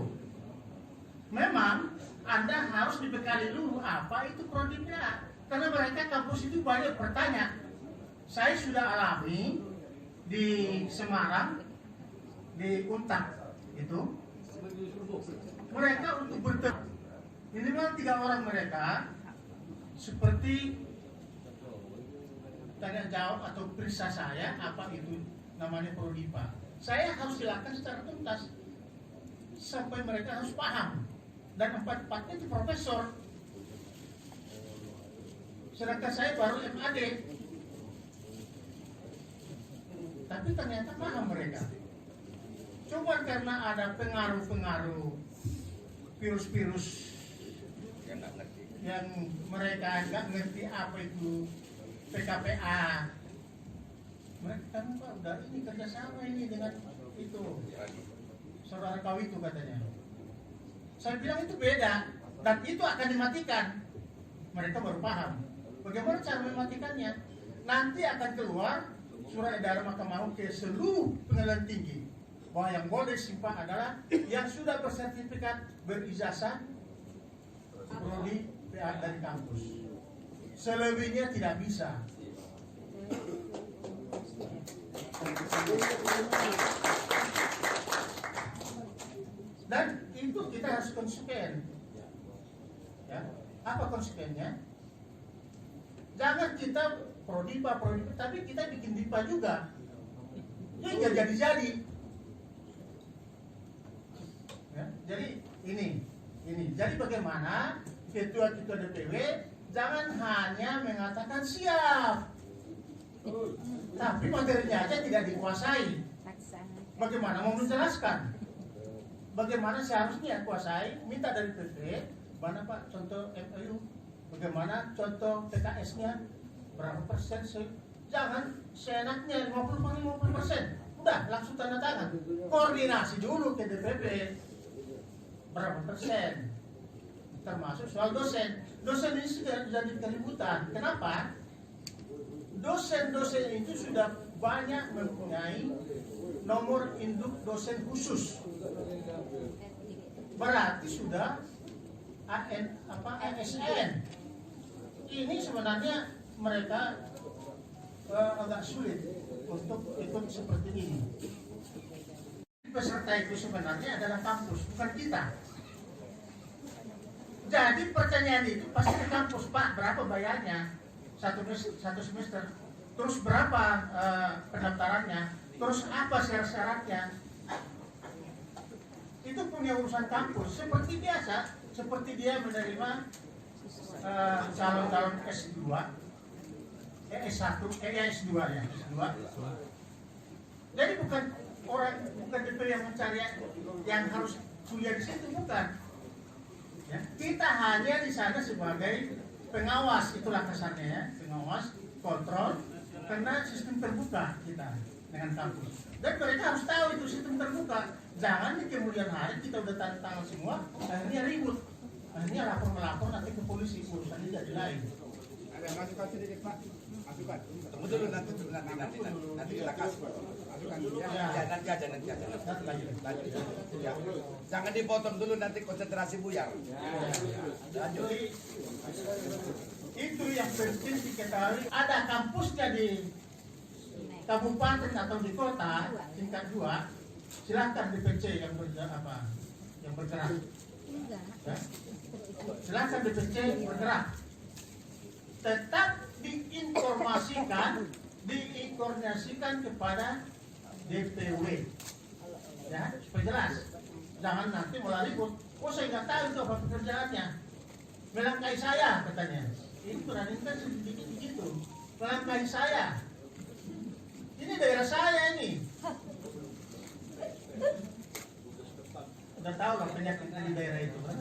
memang Anda harus dibekali dulu apa itu prodipnya, karena mereka kampus itu banyak bertanya. Saya sudah alami di Semarang, di Untak itu, mereka untuk bertemu minimal 3 orang mereka seperti tanya jawab atau periksa saya apa itu namanya prodipa. Saya harus silakan secara tuntas sampai mereka harus paham, dan 4-4-nya itu profesor, sedangkan saya baru MAD. Tapi ternyata paham mereka. Cuma karena ada pengaruh-pengaruh virus-virus yang mereka nggak ngerti apa itu PKPA. Mereka kan Pak, udah ini kerjasama ini dengan itu saudara kau itu katanya. Saya bilang itu beda dan itu akan dimatikan. Mereka baru paham. Bagaimana cara mematikannya? Nanti akan keluar surat edaran Mahkamah Agung ke seluruh pengadilan tinggi bahwa yang boleh simpan adalah yang sudah bersertifikat berijazah prodi PA dari kampus. Selebihnya tidak bisa. Dan itu kita harus konsekuen. Ya, apa konsekuennya? Jangan kita prodipa, tapi kita bikin dipa juga. Ya nggak jadi. Ya, jadi ini. Jadi bagaimana ketua-ketua DPW jangan hanya mengatakan siap, tapi materinya aja tidak dikuasai. Bagaimana mau menjelaskan? Bagaimana seharusnya kuasai? Minta dari PP, mana Pak contoh MOU? Bagaimana contoh PKS-nya? Berapa persen? Jangan seenaknya 50%. Udah langsung tanda tangan. Koordinasi dulu ke DPP. Berapa persen? Termasuk soal dosen. Dosen ini sudah jadi keributan. Kenapa? Dosen-dosen itu sudah banyak mempunyai nomor induk dosen khusus. Berarti sudah ASN. Ini sebenarnya mereka agak sulit untuk ikut seperti ini. Peserta itu sebenarnya adalah kampus, bukan kita. Jadi pertanyaan itu pasti ke kampus, Pak, berapa bayarnya satu semester? Terus berapa pendaftarannya? Terus apa syarat-syaratnya? Itu punya urusan kampus. Seperti biasa, seperti dia menerima calon-calon S2, S1, S2 ya, S2. Jadi bukan DP yang mencari yang harus kuliah di situ, bukan. Ya, kita hanya di sana sebagai pengawas, itulah kesannya ya, pengawas, kontrol, karena sistem terbuka kita dengan kampus. Dan mereka harus tahu itu sistem terbuka. Jangan di kemudian hari kita udah tanda tangan semua, akhirnya ribut, akhirnya lapor nanti ke polisi, urusannya jadi lain. Ada masukan sedikit Pak? Masukan. Tunggu dulu nanti kita kasih. Masukan dulu. Ya, nanti aja. Ya. Jangan dipotong dulu nanti konsentrasi buyar. Lanjut. Itu yang penting diketahui. Ada kampusnya di kabupaten atau di kota tingkat 2. Silakan DPC yang bergerak. Ya. Silakan DPC bergerak. Tetap diinformasikan kepada DPW, ya supaya jelas. Jangan nanti malah ribut. Oh saya nggak tahu itu apa pekerjaannya. Melangkai saya katanya. Ini berani kan sedikit begitu. Melangkai saya. Ini daerah saya ini. Udah tahu lah penyakitnya di daerah itu kan.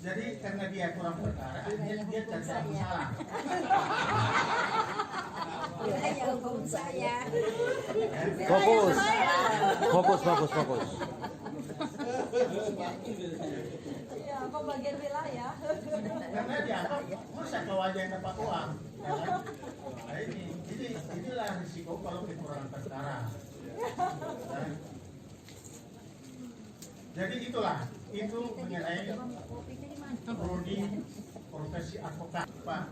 Jadi karena dia kurang perkara, dia cari masalah. Saya hukum saya. Fokus. Fokus. Ya, pembagian wilayah. Karena dia masa kau aja yang dapat uang, ya kan? Nah, inilah risiko kalau kekurangan perkara. Nah, jadi itulah itu mengenai prodi profesi advokat Pak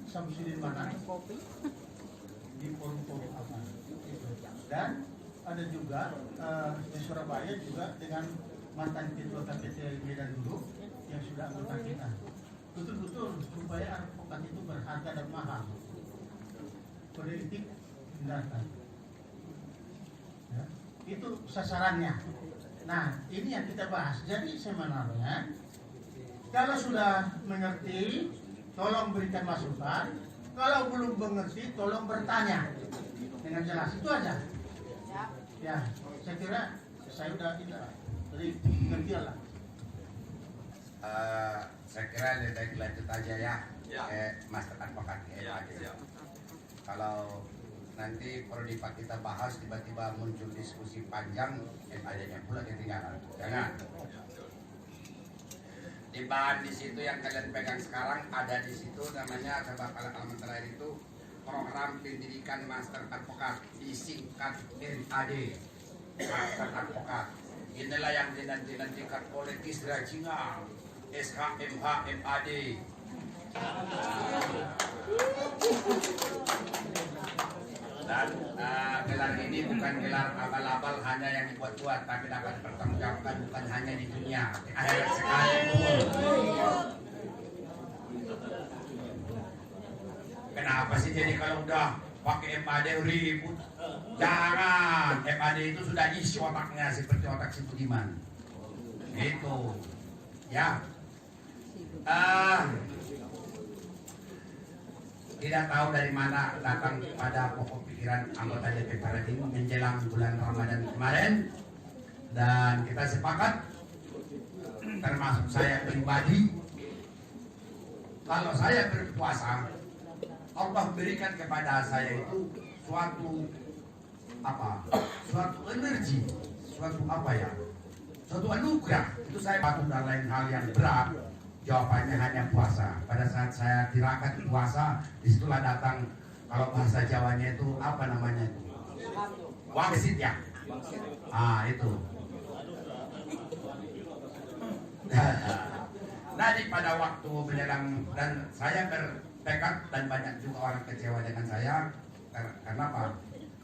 Samsudin Manan di forum-forum apa. Dan ada juga di Surabaya juga dengan mantan ketua KPT Medan dulu yang sudah anggota kita. Betul-betul supaya advokat itu berharga dan mahal. Politik tindakan. Ya, itu sasarannya. Nah, ini yang kita bahas. Jadi sebenarnya kalau sudah mengerti, tolong berikan masukan. Kalau belum mengerti, tolong bertanya dengan jelas. Itu aja. Ya, saya kira saya udah tidak dari pengertian lah. Saya kira lebih lanjut aja ya, Master Advokat. Kalau nanti prodi Pak kita bahas tiba-tiba muncul diskusi panjang, adanya pula ketinggalan. Jangan. Di bahan di situ yang kalian pegang sekarang ada di situ namanya coba kalau alamat terakhir itu program pendidikan Master Advokat disingkat MAD. Master Advokat. Inilah yang dinantikan oleh Kisra Cina SHMH MAD. Dan gelar ini bukan gelar abal-abal hanya yang dibuat-buat, tapi dapat dipertanggungjawabkan bukan hanya di dunia, di akhirat sekalipun. Kenapa sih jadi kalau udah pakai MAD ribut? Jangan, MAD itu sudah isi otaknya seperti otak si Budiman. Itu, ya. Tidak tahu dari mana datang pada pokok pikiran anggota DPR ini menjelang bulan Ramadan kemarin, dan kita sepakat, termasuk saya pribadi, kalau saya berpuasa, Allah berikan kepada saya itu suatu energi, suatu anugerah. Itu saya patuh dan lain hal yang berat. Jawabannya hanya puasa. Pada saat saya tirakat puasa, disitulah datang, kalau bahasa Jawanya itu apa namanya itu? Wangsit ya. Itu. Nanti pada waktu menjelang, dan saya bertekad dan banyak juga orang kecewa dengan saya. Karena apa?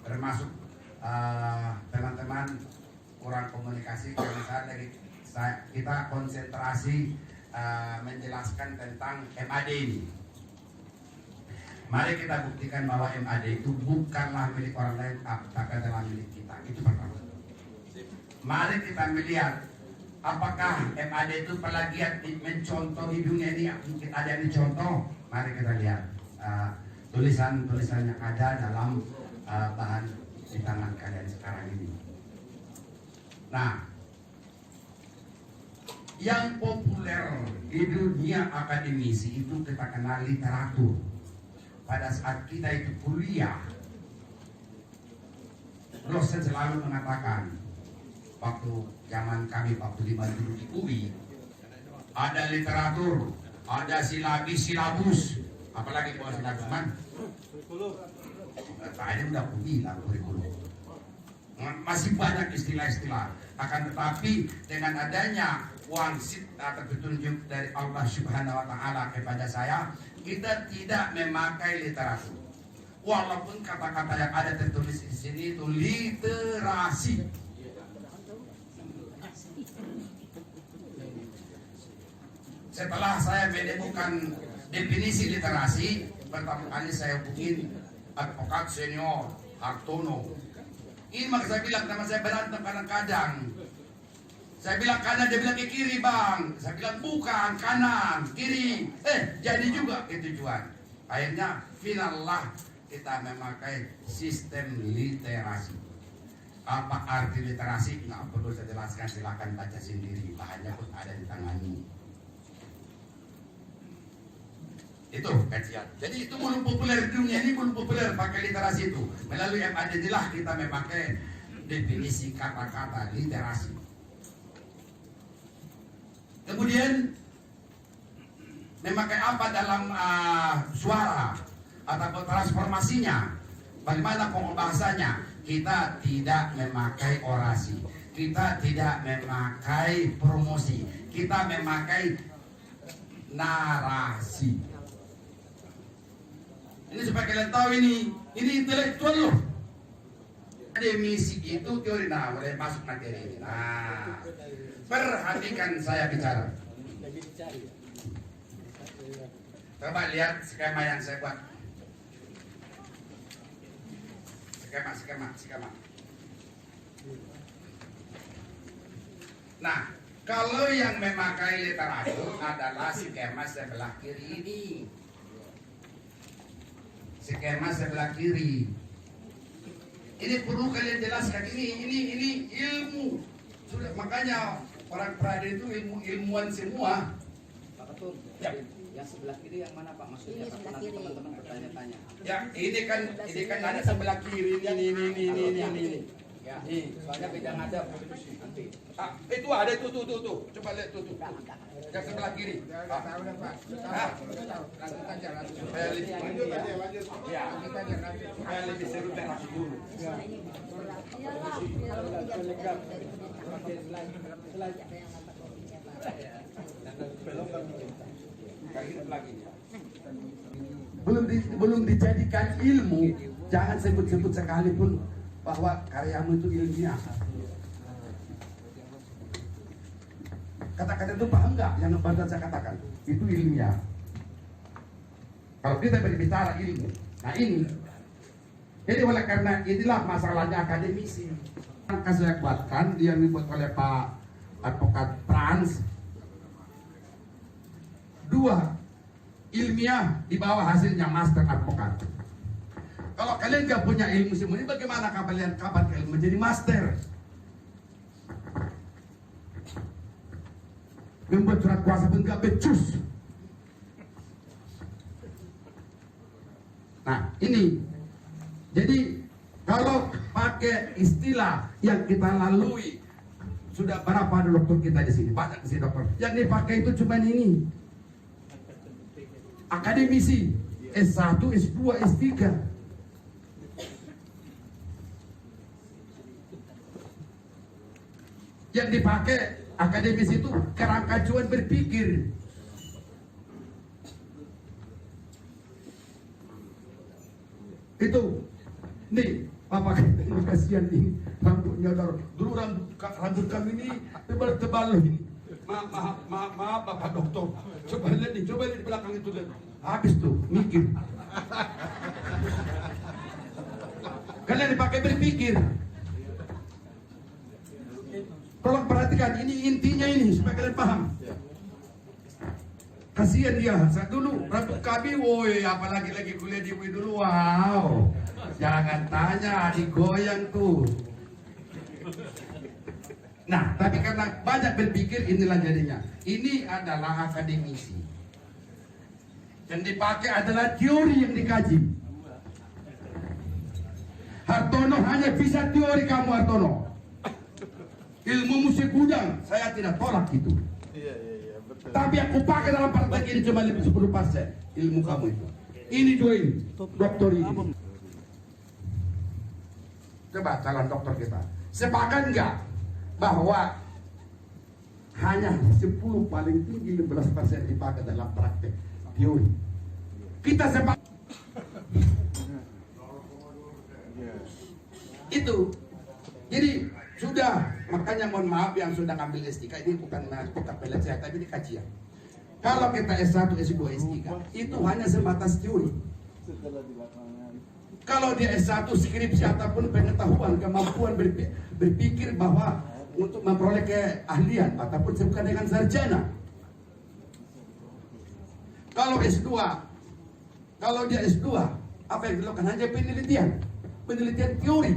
Termasuk teman-teman kurang komunikasi karena kita konsentrasi menjelaskan tentang MAD ini. Mari kita buktikan bahwa MAD itu bukanlah milik orang lain, tapi adalah milik kita. Itu pertama. Mari kita melihat apakah MAD itu plagiat mencontoh di dunia ini. Mungkin ada yang dicontoh. Mari kita lihat tulisan-tulisan yang ada dalam bahan di tangan kalian sekarang ini. Nah, yang populer di dunia akademisi itu kita kenal literatur. Pada saat kita itu kuliah, dosen selalu mengatakan, waktu zaman kami waktu 5 dulu di UI, ada literatur, ada silabus, apalagi kalau silabus man, tadi udah aku bilang kurikulum. Masih banyak istilah-istilah. Akan tetapi dengan adanya wangsit atau petunjuk dari Allah Subhanahu wa Ta'ala kepada saya, kita tidak memakai literatur. Walaupun kata-kata yang ada tertulis di sini itu literasi. Setelah saya menemukan definisi literasi, pertama kali saya hubungin advokat senior Hartono. Ini maka saya bilang, nama saya berantem kadang-kadang. Saya bilang kanan, dia bilang ke kiri bang. Saya bilang bukan, kanan, kiri. Jadi juga ketujuan. Akhirnya finallah kita memakai sistem literasi. Apa arti literasi? Nggak perlu saya jelaskan, silakan baca sendiri. Bahannya pun ada di tanganmu. Itu kajian. Jadi itu belum populer di dunia ini, belum populer pakai literasi itu. Melalui MADD lah kita memakai definisi kata-kata literasi. Kemudian memakai apa dalam suara atau transformasinya? Bagaimana pembahasannya? Kita tidak memakai orasi, kita tidak memakai promosi, kita memakai narasi. Ini supaya kalian tahu ini intelektual loh. Akademisi itu teori, nah mulai masuk materi ini. Nah, perhatikan saya bicara. Coba lihat skema yang saya buat. Skema. Nah, kalau yang memakai literatur adalah skema sebelah kiri ini. Skema sebelah kiri. Ini perlu kalian jelaskan. Ini ilmu. Sudah, makanya orang Prada itu ilmuwan semua. Pak Ketum, Ya. yang sebelah kiri yang mana Pak? Maksudnya Ini sebelah nanti kiri. teman-teman bertanya-tanya. Ya, ini kan ada sebelah kiri ini. Ya, soalnya beda ngadep nanti. Itu ada tuh. Coba lihat tuh. Yang sebelah kiri. Udah tahu dah Pak. Lanjut aja. Supaya lebih Lanjut aja, lanjut. ya, Lanjut aja nanti. supaya lebih seru literasi dulu. Iyalah, biar lebih dari Belum dijadikan ilmu, jangan sebut-sebut sekalipun bahwa karyamu itu ilmiah. Kata-kata itu paham nggak yang barusan saya katakan? Itu ilmiah. Kalau kita berbicara ilmu, nah ini. Jadi oleh karena inilah masalahnya akademisi. Maka saya buatkan yang dibuat oleh Pak Advokat Frans. 2 ilmiah di bawah hasilnya master advokat. Kalau kalian gak punya ilmu semua ini, bagaimana kapan kalian menjadi master? Membuat surat kuasa pun gak becus. Nah ini, jadi kalau pakai istilah yang kita lalui, sudah berapa ada dokter kita di sini? Banyak di sini dokter. Yang dipakai itu cuma ini. Akademisi S1, S2, S3. Yang dipakai akademisi itu kerangkacuan berpikir. Itu nih Bapak ini kasihan ini rambutnya dulu rambut kami ini tebal-tebal ini. Maaf Bapak dokter. Coba lihat di belakang itu lihat. Habis tuh mikir. Kalian dipakai berpikir. Tolong perhatikan, ini intinya ini supaya kalian paham. Kasihan dia, saat dulu rambut kami, woi, apalagi lagi kuliah di UI dulu, wow. Jangan tanya, digoyang tuh. Nah, tapi karena banyak berpikir, inilah jadinya. Ini adalah akademisi. Yang dipakai adalah teori yang dikaji. Hartono hanya bisa teori kamu, Hartono. Ilmu musik gudang, saya tidak tolak itu. Iya, betul. Tapi aku pakai dalam praktek ini cuma lebih 10% ilmu kamu itu. Ini juga ini, dokter ini. Coba calon dokter kita, sepakat nggak bahwa hanya 10 paling tinggi 11% dipakai dalam praktek teori? Kita sepakat. Itu. Jadi sudah, makanya mohon maaf yang sudah ngambil S3 ini bukan pelecehan, tapi ini kajian. Kalau kita S1, S2, S3 itu hanya sebatas teori. Kalau dia S1 skripsi ataupun pengetahuan, kemampuan berpikir bahwa untuk memperoleh keahlian ataupun bukan dengan sarjana. Kalau S2, kalau dia S2, apa yang dilakukan hanya penelitian teori.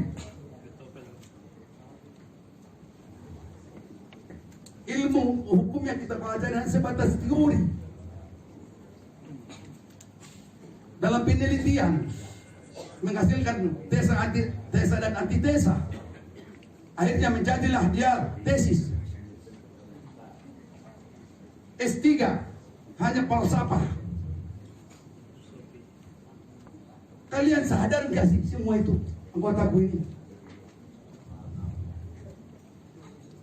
ilmu hukum yang kita pelajari hanya sebatas teori. Dalam penelitian menghasilkan tesa dan antitesa. Akhirnya menjadilah dia tesis. S3 hanya falsafah. Kalian sadar nggak sih semua itu anggotaku ini?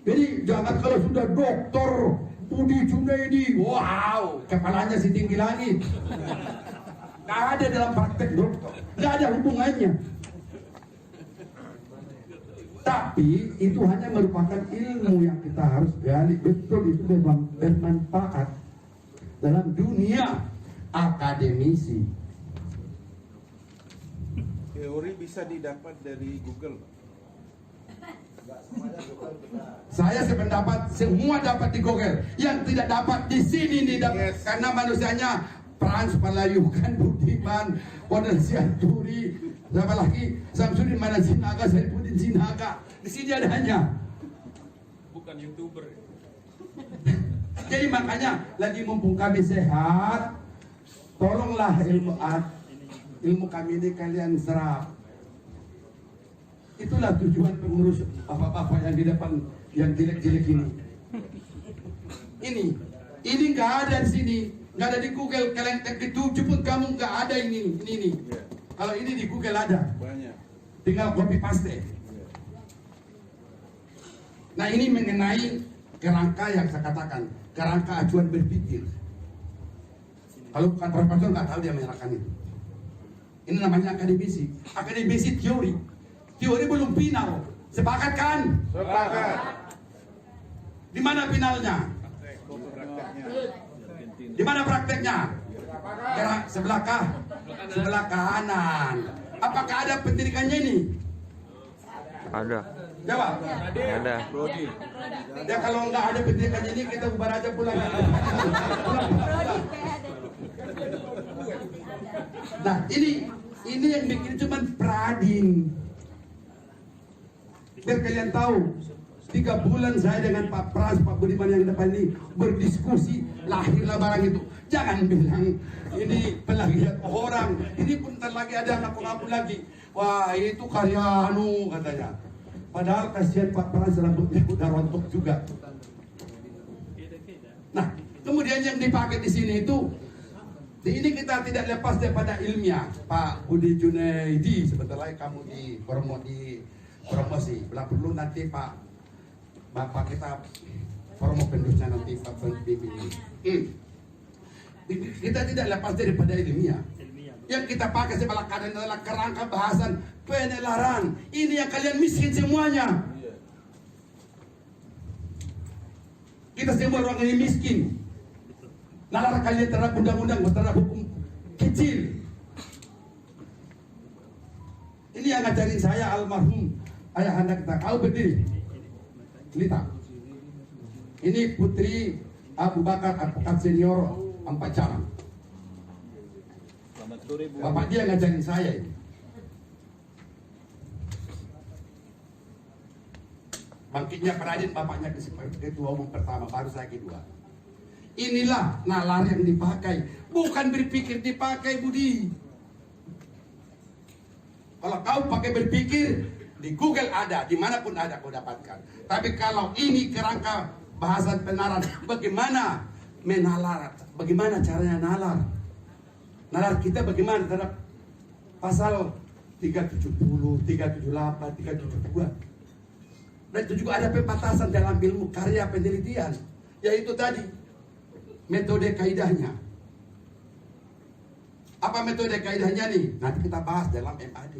Jadi jangan kalau sudah Doktor Budi Junaidi, wow, kepalanya setinggi langit. Nggak ada dalam praktek dokter, nggak ada hubungannya. Tapi itu hanya merupakan ilmu yang kita harus gali. Betul, itu memang bermanfaat dalam dunia akademisi. Teori bisa didapat dari Google. Saya sependapat semua dapat di Google. Yang tidak dapat di sini nih, Yes. karena manusianya Frans Palayukan, Budiman, Wadal Sianturi, siapa lagi? Samsudin mana Sinaga, Saifuddin Sinaga. Di sini adanya. Bukan YouTuber. Jadi makanya lagi mumpung kami sehat, tolonglah ilmu kami ini kalian serap. Itulah tujuan pengurus bapak-bapak yang di depan yang jelek-jelek ini. Ini nggak ada di sini, nggak ada di Google. Kalian ketujuh pun kamu nggak ada ini. Kalau ini di Google ada, Banyak. tinggal copy paste. Nah ini mengenai kerangka yang saya katakan, kerangka acuan berpikir. Kalau bukan profesor nggak tahu dia menerangkan itu. Ini namanya akademisi. Akademisi teori. Teori belum final. Sepakat kan? Sepakat. Di mana finalnya? Di mana prakteknya? Sebelah kanan. Apakah ada pendidikannya ini? Ada. Jawab. Ada. Ya kalau nggak ada pendidikannya ini kita bubar aja pulang. Nah ini yang bikin cuman Pradin. Biar kalian tahu, 3 bulan saya dengan Pak Pras, Pak Budiman yang depan ini berdiskusi, lahirlah barang itu. Jangan bilang ini plagiat orang. Ini pun ntar lagi ada ngaku-ngaku lagi. Wah itu karya katanya. Padahal kasihan Pak Pras rambutnya udah rontok juga. Nah kemudian yang dipakai di sini itu, ini kita tidak lepas daripada ilmiah. Pak Budi Junaidi, sebentar lagi kamu di promosi. Bila perlu nanti Bapak kita promo penduduknya nanti Pak Bibi ini. Kita tidak lepas daripada ilmiah. Yang kita pakai sebelah kanan adalah kerangka bahasan penelaran. Ini yang kalian miskin semuanya. Kita semua orang ini miskin. Nalar kalian terhadap undang-undang, terhadap hukum kecil. Ini yang ngajarin saya almarhum ayah anda kita. Kau berdiri, Lita. Ini putri Abu Bakar Advokat Senior Ampacara. Bapak dia ngajarin saya ini. Bangkitnya Pradin, bapaknya ketua umum pertama, baru saya kedua. Inilah nalar yang dipakai, bukan berpikir dipakai Budi. Kalau kau pakai berpikir, di Google ada, dimanapun ada kau dapatkan. Tapi kalau ini kerangka bahasan penalar, bagaimana menalar, bagaimana caranya nalar? Nalar kita bagaimana terhadap pasal 370, 378, 372. Dan itu juga ada pembatasan dalam ilmu karya penelitian, yaitu tadi metode kaidahnya. Apa metode kaidahnya nih? Nanti kita bahas dalam MAD.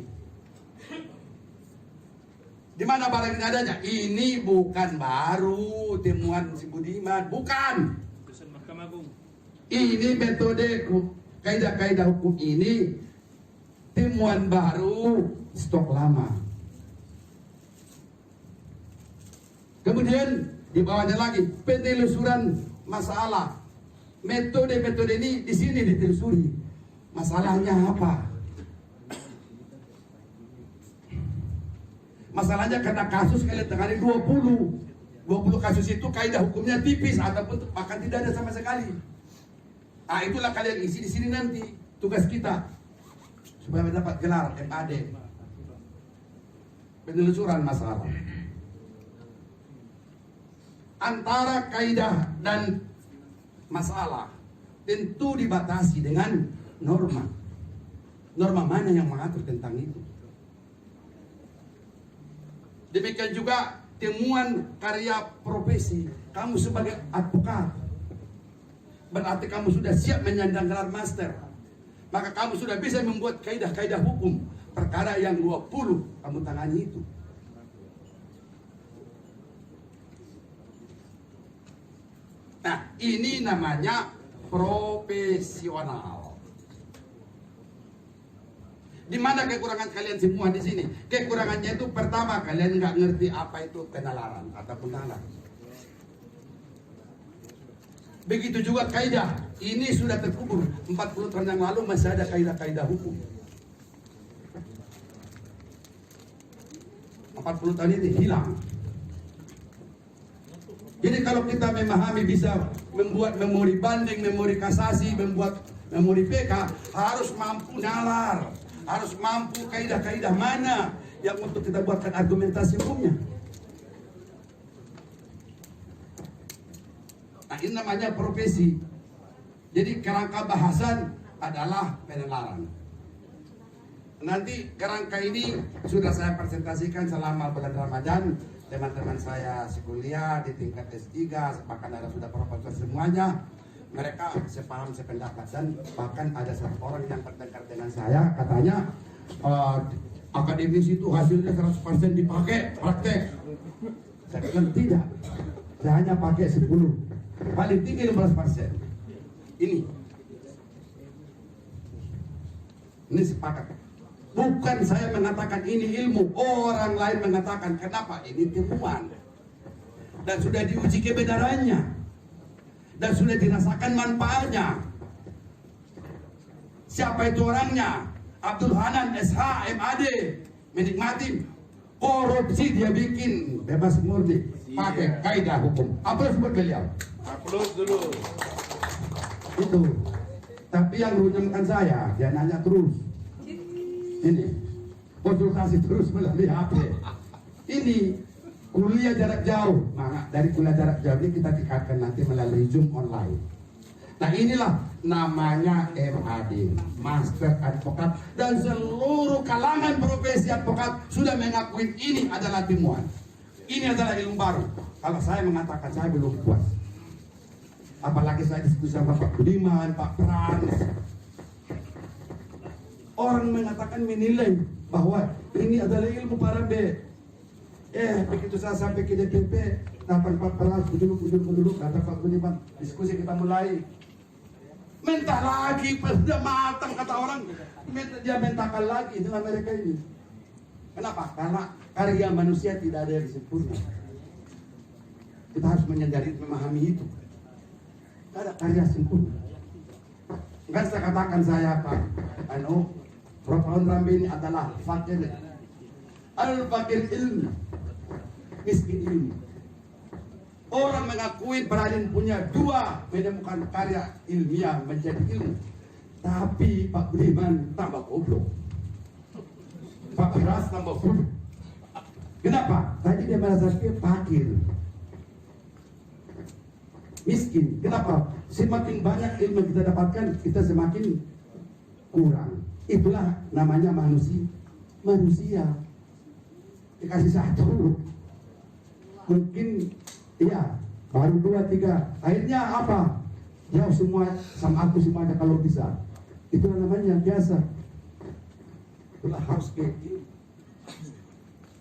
Di mana barang ini adanya? Ini bukan baru temuan si Budiman, bukan. Ini metode kaidah-kaidah hukum ini temuan baru, stok lama. Kemudian di bawahnya lagi penelusuran masalah. Metode-metode ini di sini ditelusuri. Masalahnya apa? Masalahnya karena kasus kalian tangani 20. 20 kasus itu kaidah hukumnya tipis ataupun bahkan tidak ada sama sekali. Itulah kalian isi di sini nanti tugas kita supaya mendapat gelar MAD, penelusuran masalah. Antara kaidah dan masalah tentu dibatasi dengan norma. Norma mana yang mengatur tentang itu? Demikian juga temuan karya profesi. Kamu sebagai advokat, berarti kamu sudah siap menyandang gelar master. Maka kamu sudah bisa membuat kaidah-kaidah hukum. Perkara yang 20 kamu tangani itu. Nah, ini namanya profesional. Di mana kekurangan kalian semua di sini? Kekurangannya itu pertama, kalian nggak ngerti apa itu penalaran ataupun nalar. Begitu juga kaidah. Ini sudah terkubur 40 tahun yang lalu, masih ada kaidah-kaidah hukum. 40 tahun ini hilang. Jadi kalau kita memahami, bisa membuat memori banding, memori kasasi, membuat memori PK, harus mampu nalar, harus mampu kaidah-kaidah mana yang untuk kita buatkan argumentasi hukumnya. Nah, ini namanya profesi. Jadi kerangka bahasan adalah penalaran. Nanti kerangka ini sudah saya presentasikan selama bulan Ramadan. Teman-teman saya sekuliah di tingkat S3, bahkan ada sudah profesor semuanya. Mereka sepaham, sependapat, dan bahkan ada satu orang yang bertengkar dengan saya, katanya akademisi itu hasilnya 100% dipakai praktek. Saya bilang tidak, saya hanya pakai 10, paling tinggi 15%. Ini sepakat. Bukan saya mengatakan ini ilmu, orang lain mengatakan. Kenapa? Ini temuan. Dan sudah diuji kebenarannya. Dan sudah dirasakan manfaatnya. Siapa itu orangnya? Abdul Hanan SH MAD, menikmati korupsi dia bikin bebas murni pakai kaidah hukum. Aplaus buat beliau. Aplaus dulu. Itu. Tapi yang runyamkan saya, dia nanya terus. Ini konsultasi terus melalui HP. Ini kuliah jarak jauh. Nah, dari kuliah jarak jauh ini kita tingkatkan nanti melalui Zoom online. Nah, inilah namanya MAD, Master Advokat, dan seluruh kalangan profesi advokat sudah mengakui ini adalah temuan. Ini adalah ilmu baru. Kalau saya mengatakan saya belum puas. Apalagi saya diskusi sama Pak Budiman, Pak Frans. Orang mengatakan, menilai bahwa ini adalah ilmu para B. Begitu saya sampai ke DPP, dapat 14, duduk, kata Pak Budiman, diskusi kita mulai. Minta lagi, sudah matang kata orang, dia mintakan lagi dengan mereka ini. Kenapa? Karena karya manusia tidak ada yang sempurna. Kita harus menyadari, memahami itu. Tidak ada karya sempurna. Enggak saya katakan saya Pak Prof. Rambi ini adalah fakir. Al-fakir ilmu, miskin ilmu. Orang mengakui Bradin punya 2 menemukan karya ilmiah menjadi ilmu. Tapi Pak Budiman tambah goblok, Pak Ras tambah bodoh. Kenapa? Tadi dia merasa fakir, miskin. Kenapa? Semakin banyak ilmu kita dapatkan, kita semakin kurang. Itulah namanya manusia. Dikasih 1, mungkin iya, baru 2, 3. Akhirnya apa? Jauh semua sama aku semuanya kalau bisa. Itulah namanya biasa. Itulah harus kayak.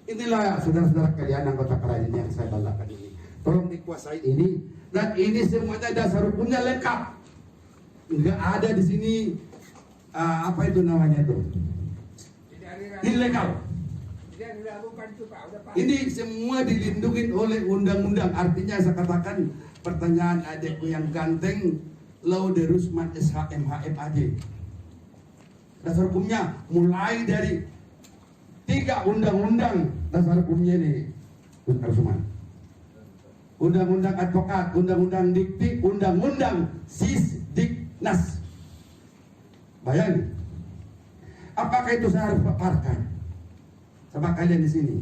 Inilah saudara-saudara kalian anggota kerajaan yang saya balakan ini. Tolong dikuasai ini. Dan ini semuanya dasar hukumnya lengkap. Enggak ada di sini apa itu namanya itu? Ilegal. Ini semua dilindungi oleh undang-undang. Artinya saya katakan, pertanyaan adekku yang ganteng, Laude Rusman SH MH MAD. Dasar hukumnya mulai dari 3 undang-undang dasar hukumnya ini, Ustaz Rusman. undang-undang advokat, undang-undang dikti, undang-undang Sisdiknas. Bayangin, apakah itu saya harus paparkan sama kalian di sini?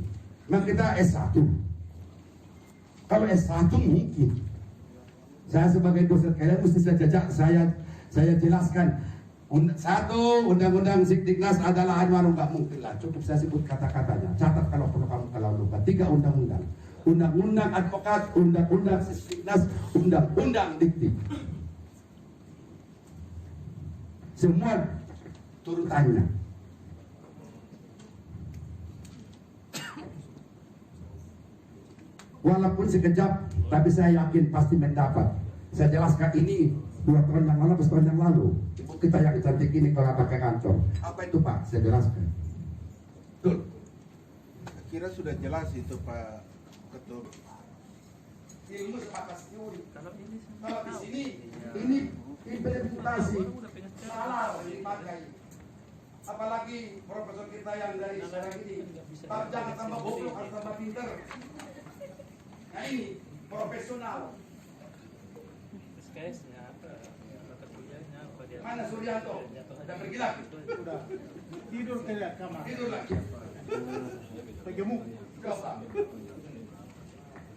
Memang kita S1. Kalau S1 mungkin. Saya sebagai dosen kalian mesti saya jelaskan. Satu, undang-undang Sisdiknas adalah nggak mungkin lah. Cukup saya sebut kata-katanya. Catat kalau perlu kamu kalau lupa. 3 undang-undang. Undang-undang advokat, undang-undang Sisdiknas, undang-undang dikti. Semua turutannya. Walaupun sekejap, tapi saya yakin pasti mendapat. Saya jelaskan ini 2 tahun yang lalu, 1 tahun yang lalu. Ibu kita yang cantik ini kalau pakai kantor. Apa itu Pak? Saya jelaskan. Betul. Kira sudah jelas itu Pak Ketua. Ilmu sebatas teori. Kalau di sini, ini implementasi salah dipakai. Apalagi profesor kita yang dari sekarang ini, jangan tambah goblok, harus tambah pinter. Nah ini profesional. SKS-nya apa? Mata kuliahnya apa dia? Mana Suryanto? Sudah pergi lagi. Sudah tidur ke kamar. Tidur lagi. Tergemuk.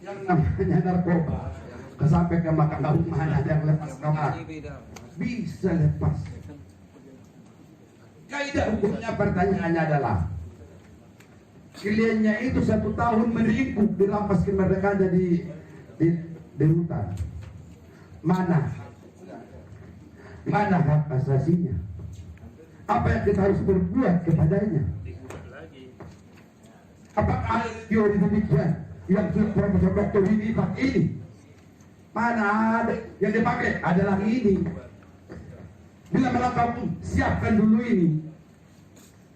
Yang namanya narkoba, sampai ke Mahkamah mana yang lepas kamar, bisa lepas. Kaidah hukumnya pertanyaannya adalah, kliennya itu 1 tahun meringkuk dirampas kemerdekaannya di hutan. Mana hak asasinya? Apa yang kita harus berbuat kepadanya? Apakah teori demikian yang Profesor Dr. Winnie pakai ini? Mana ada yang dipakai adalah ini. Bila mana kamu siapkan dulu ini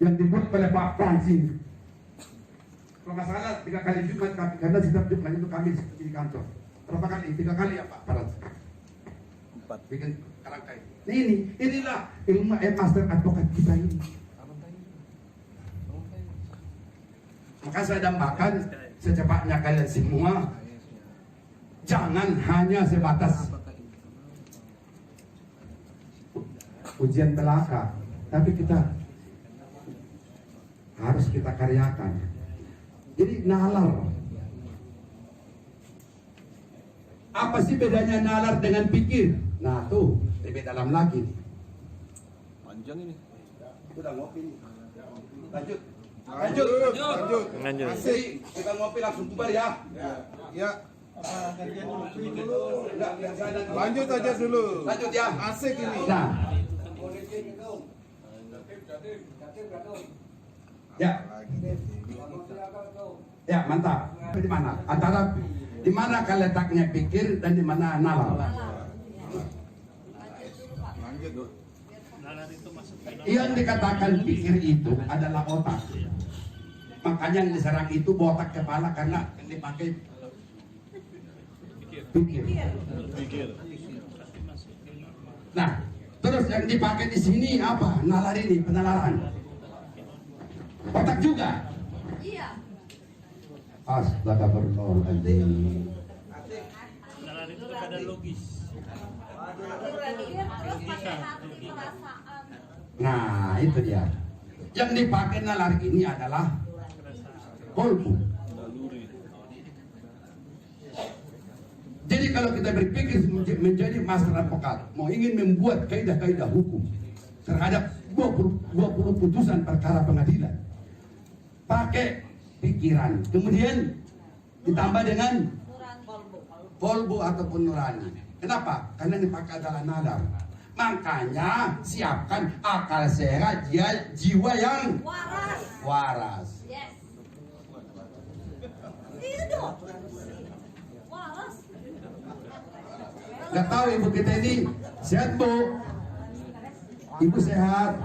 yang dibuat oleh Pak Francis. Kalau nggak salah 3 kali Jumat karena setiap Jumat itu kami di kantor. Berapa kali? 3 kali ya Pak Francis. 4 bikin kerangkai. Inilah ilmu master advokat kita ini. Maka saya dambakan secepatnya kalian semua jangan hanya sebatas ujian belaka, tapi kita harus kita karyakan. Jadi nalar, apa sih bedanya nalar dengan pikir? Nah tuh lebih dalam lagi. Panjang ini. Udah ngopi nih. Lanjut. Asik. Kita ngopi langsung bubar ya. Ya. Lanjut aja dulu. Lanjut ya. Asik ini. Nah. Ya. Ya, mantap. Di mana? Antara di mana letaknya pikir dan di mana nalar? Lanjut. Yang dikatakan pikir itu adalah otak. Makanya yang diserang itu otak kepala karena yang dipakai pikir. Nah, terus yang dipakai di sini apa? Nalar ini, penalaran. Otak juga. Iya. Astagfirullahaladzim. Nalar itu keadaan logis. Terus pakai hati perasaan. Nah, itu dia. Yang dipakai nalar ini adalah kolbu. Jadi kalau kita berpikir menjadi master advokat, mau ingin membuat kaidah-kaidah hukum terhadap 20 putusan perkara pengadilan, pakai pikiran, kemudian ditambah dengan kolbu ataupun nurani. Kenapa? Karena yang dipakai adalah nalar. Makanya siapkan akal sehat, jiwa yang waras. Yes. Iya dong. Waras. Gak tahu ibu kita ini sehat Bu? Ibu sehat?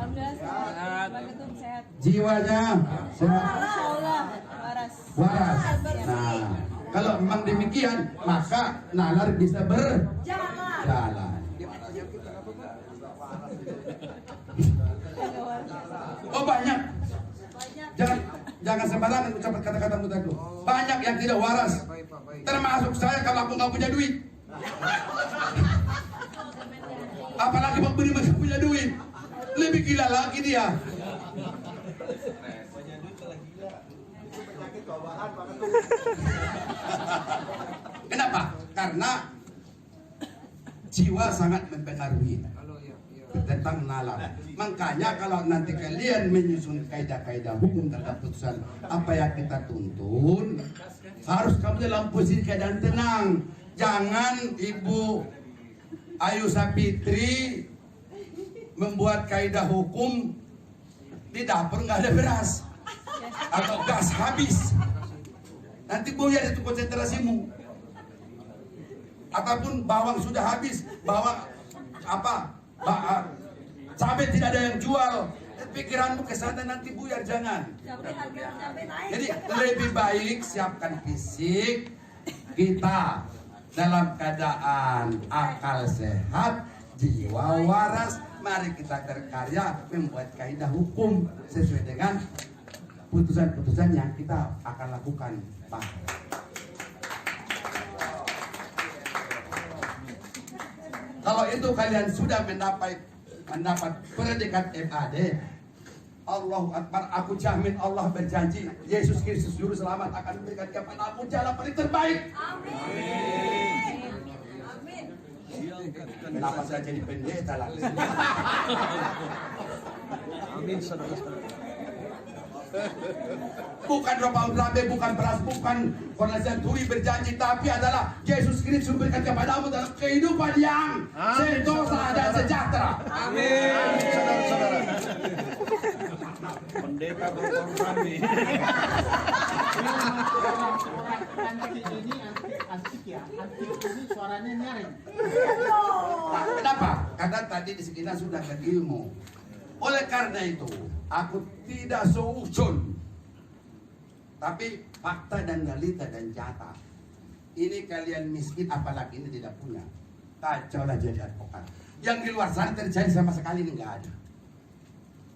Jiwanya sehat? Waras. Nah, kalau memang demikian, maka nalar bisa berjalan. Oh banyak. Jangan sembarangan ucapkan kata-kata mudah dulu. Banyak yang tidak waras. Termasuk saya kalau aku nggak punya duit. Apalagi Pak Budiman nggak punya duit, lebih gila lagi dia. Kenapa? Karena jiwa sangat mempengaruhi tentang nalar. Makanya kalau nanti kalian menyusun kaidah-kaidah hukum terhadap putusan apa yang kita tuntun, harus kamu dalam posisi keadaan tenang. Jangan Ibu Ayu Sapitri membuat kaidah hukum di dapur nggak ada beras atau gas habis, nanti buyar itu konsentrasimu. Ataupun bawang sudah habis, bawang cabai tidak ada yang jual, pikiranmu ke sana nanti buyar, jangan. Jadi lebih baik siapkan fisik kita dalam keadaan akal sehat, jiwa waras. Mari kita berkarya membuat kaidah hukum sesuai dengan putusan-putusan yang kita akan lakukan, Pak. Kalau itu kalian sudah mendapat predikat MAD, Allahu Akbar, aku jamin Allah berjanji Yesus Kristus Juru Selamat akan memberikan kepadamu jalan paling terbaik. Amin. Kenapa saya jadi pendeta lah? Amin, saudara-saudara. Bukan Ropaun Rabe, bukan beras, bukan Kornelius Turi berjanji, tapi adalah Yesus Kristus memberikan kepadamu dalam kehidupan yang sentosa dan sejahtera. Amin, saudara-saudara. Pendeta Ropaun Rabe. Antik ini antik ya, antik ini suaranya nyaring. Kenapa? Karena tadi di sekitar sudah ke ilmu. Oleh karena itu, aku tidak seuzon, tapi fakta dan realita dan nyata. Ini kalian miskin, apalagi ini tidak punya. Kacau lah jadi advokat. Yang di luar sana terjadi sama sekali ini nggak ada.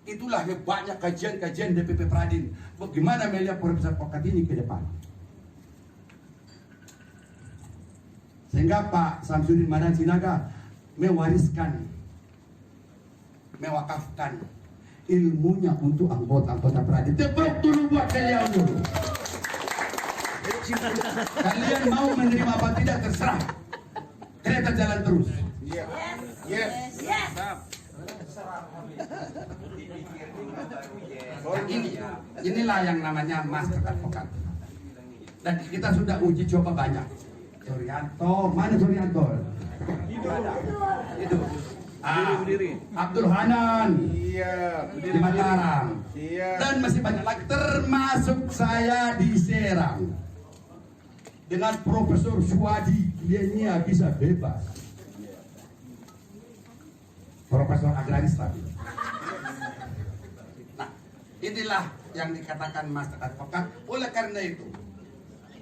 Itulah hebatnya kajian-kajian DPP Pradin. Bagaimana melihat profesor advokat ini ke depan. Sehingga Pak Samsudin Madan Sinaga mewakafkan ilmunya untuk anggota-anggota Pradin. Tepuk dulu buat kalian dulu. Kalian mau menerima apa tidak terserah. Kereta jalan terus. Yes. Inilah yang namanya master advokat. Dan kita sudah uji coba banyak. Suryanto, mana Suryanto? Itu. Abdul Hanan. Iya. Di Mataram. Iya. Dan masih banyak lagi, termasuk saya di Serang. Dengan Profesor Suwadi, dia bisa bebas. Profesor agraris tadi. Nah, inilah yang dikatakan master advokat. Oleh karena itu,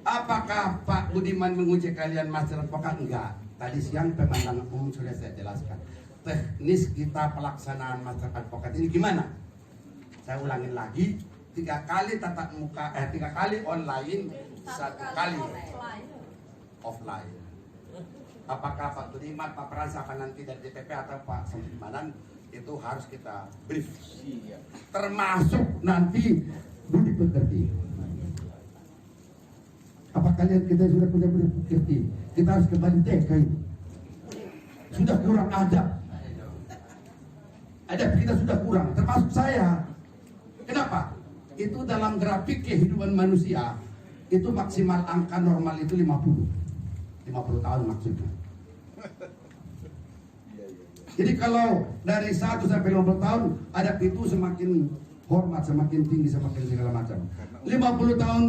apakah Pak Budiman menguji kalian master advokat? Enggak. Tadi siang pemandangan umum sudah saya jelaskan. Teknis kita pelaksanaan master advokat ini gimana? Saya ulangin lagi, 3 kali tatap muka, 3 kali online, 1 kali offline. Apakah Pak Budiman, Pak Pras akan nanti dari DPP atau Pak Samsudin itu harus kita brief. Termasuk nanti budi pekerti. Apa kalian kita sudah punya budi pekerti? Kita harus kembali TK. Sudah kurang adab. Adab kita sudah kurang, termasuk saya. Kenapa? Itu dalam grafik kehidupan manusia, itu maksimal angka normal itu 50 tahun maksudnya. Jadi kalau dari 1 sampai 50 tahun, adab itu semakin hormat, semakin tinggi, semakin segala macam. 50 tahun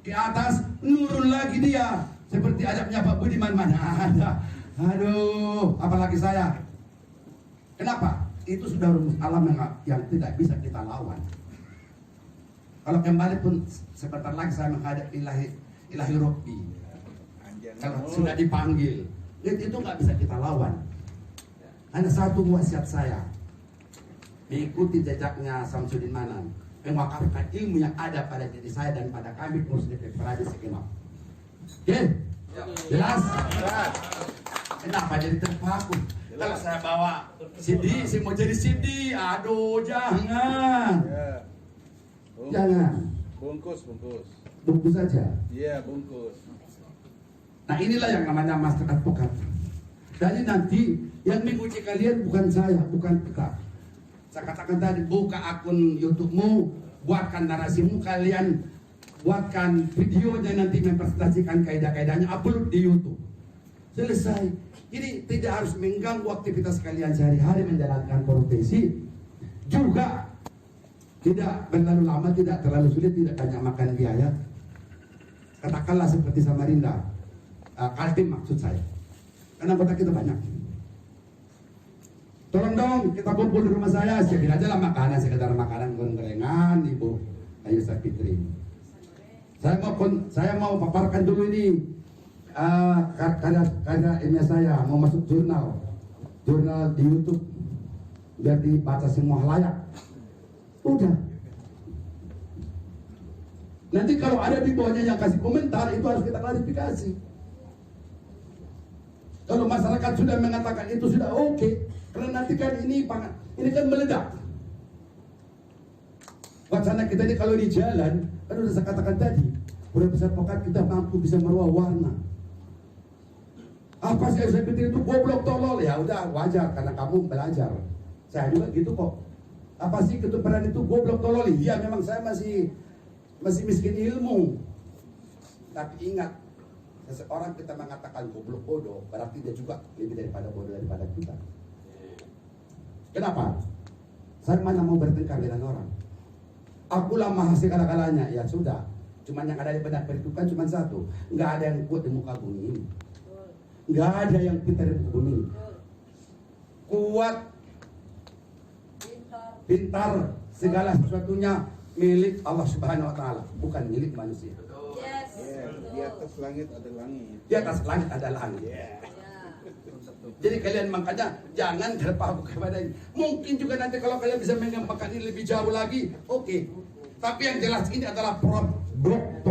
ke atas, nurun lagi dia. Seperti adabnya Pak Budiman, mana ada. Aduh, apalagi saya. Kenapa? Itu sudah rumus alam yang tidak bisa kita lawan. Kalau kembali pun sebentar lagi saya menghadap ilahi Rabbi. Kalau sudah dipanggil, itu nggak bisa kita lawan. Hanya satu wasiat saya, mengikuti jejaknya Samsudin Manan, mewakafkan ilmu yang ada pada diri saya dan pada kami pengurus DPP Pradin segenap. Oke? Jelas? Kenapa jadi terpaku? Kalau saya bawa CD, saya mau jadi CD. Aduh, jangan. Ya. Jangan. Bungkus. Bungkus saja. Iya, bungkus. Nah, inilah yang namanya master advokat. Jadi nanti yang menguji kalian bukan saya, bukan kita. Saya katakan tadi, buka akun YouTube-mu, buatkan narasimu, kalian buatkan videonya, nanti mempresentasikan kaidah-kaidahnya, upload di YouTube. Selesai. Jadi tidak harus mengganggu aktivitas kalian sehari-hari menjalankan profesi. Juga tidak terlalu lama, tidak terlalu sulit, tidak banyak makan biaya. Katakanlah seperti Samarinda, Kaltim maksud saya. Karena kota kita banyak. Tolong dong kita kumpul di rumah saya bilang aja lah makanan, sekedar makanan goreng-gorengan, Ibu Ayu Sapitri. Saya mau paparkan dulu ini karya ilmiah saya, mau masuk jurnal di YouTube biar dibaca semua halayak. Udah. Nanti kalau ada di bawahnya yang kasih komentar, itu harus kita klarifikasi. Kalau masyarakat sudah mengatakan itu sudah oke, karena nanti kan ini kan meledak. Wacana kita ini kalau di jalan, kan udah saya katakan tadi, profesor advokat kita mampu bisa merubah warna. Apa sih saya pikir itu goblok tolol, ya udah wajar karena kamu belajar. Saya juga gitu kok. Apa sih ketuparan itu goblok tolol? Iya, memang saya masih miskin ilmu. Tapi ingat, seseorang kita mengatakan goblok bodoh, berarti dia juga lebih daripada bodoh daripada kita. Kenapa? Saya mana mau bertengkar dengan orang. Akulah maha segala-galanya. Ya sudah, cuman yang ada di benak perhitungan cuma satu. Nggak ada yang kuat di muka bumi ini. Nggak ada yang pintar di muka bumi ini. Kuat, pintar, segala sesuatunya milik Allah Subhanahu Wa Taala, bukan milik manusia. Di atas langit ada langit. Di atas langit ada langit. Jadi kalian makanya jangan terpaku kepada ini. Mungkin juga nanti kalau kalian bisa mengembangkan ini lebih jauh lagi, oke. Tapi yang jelas ini adalah blok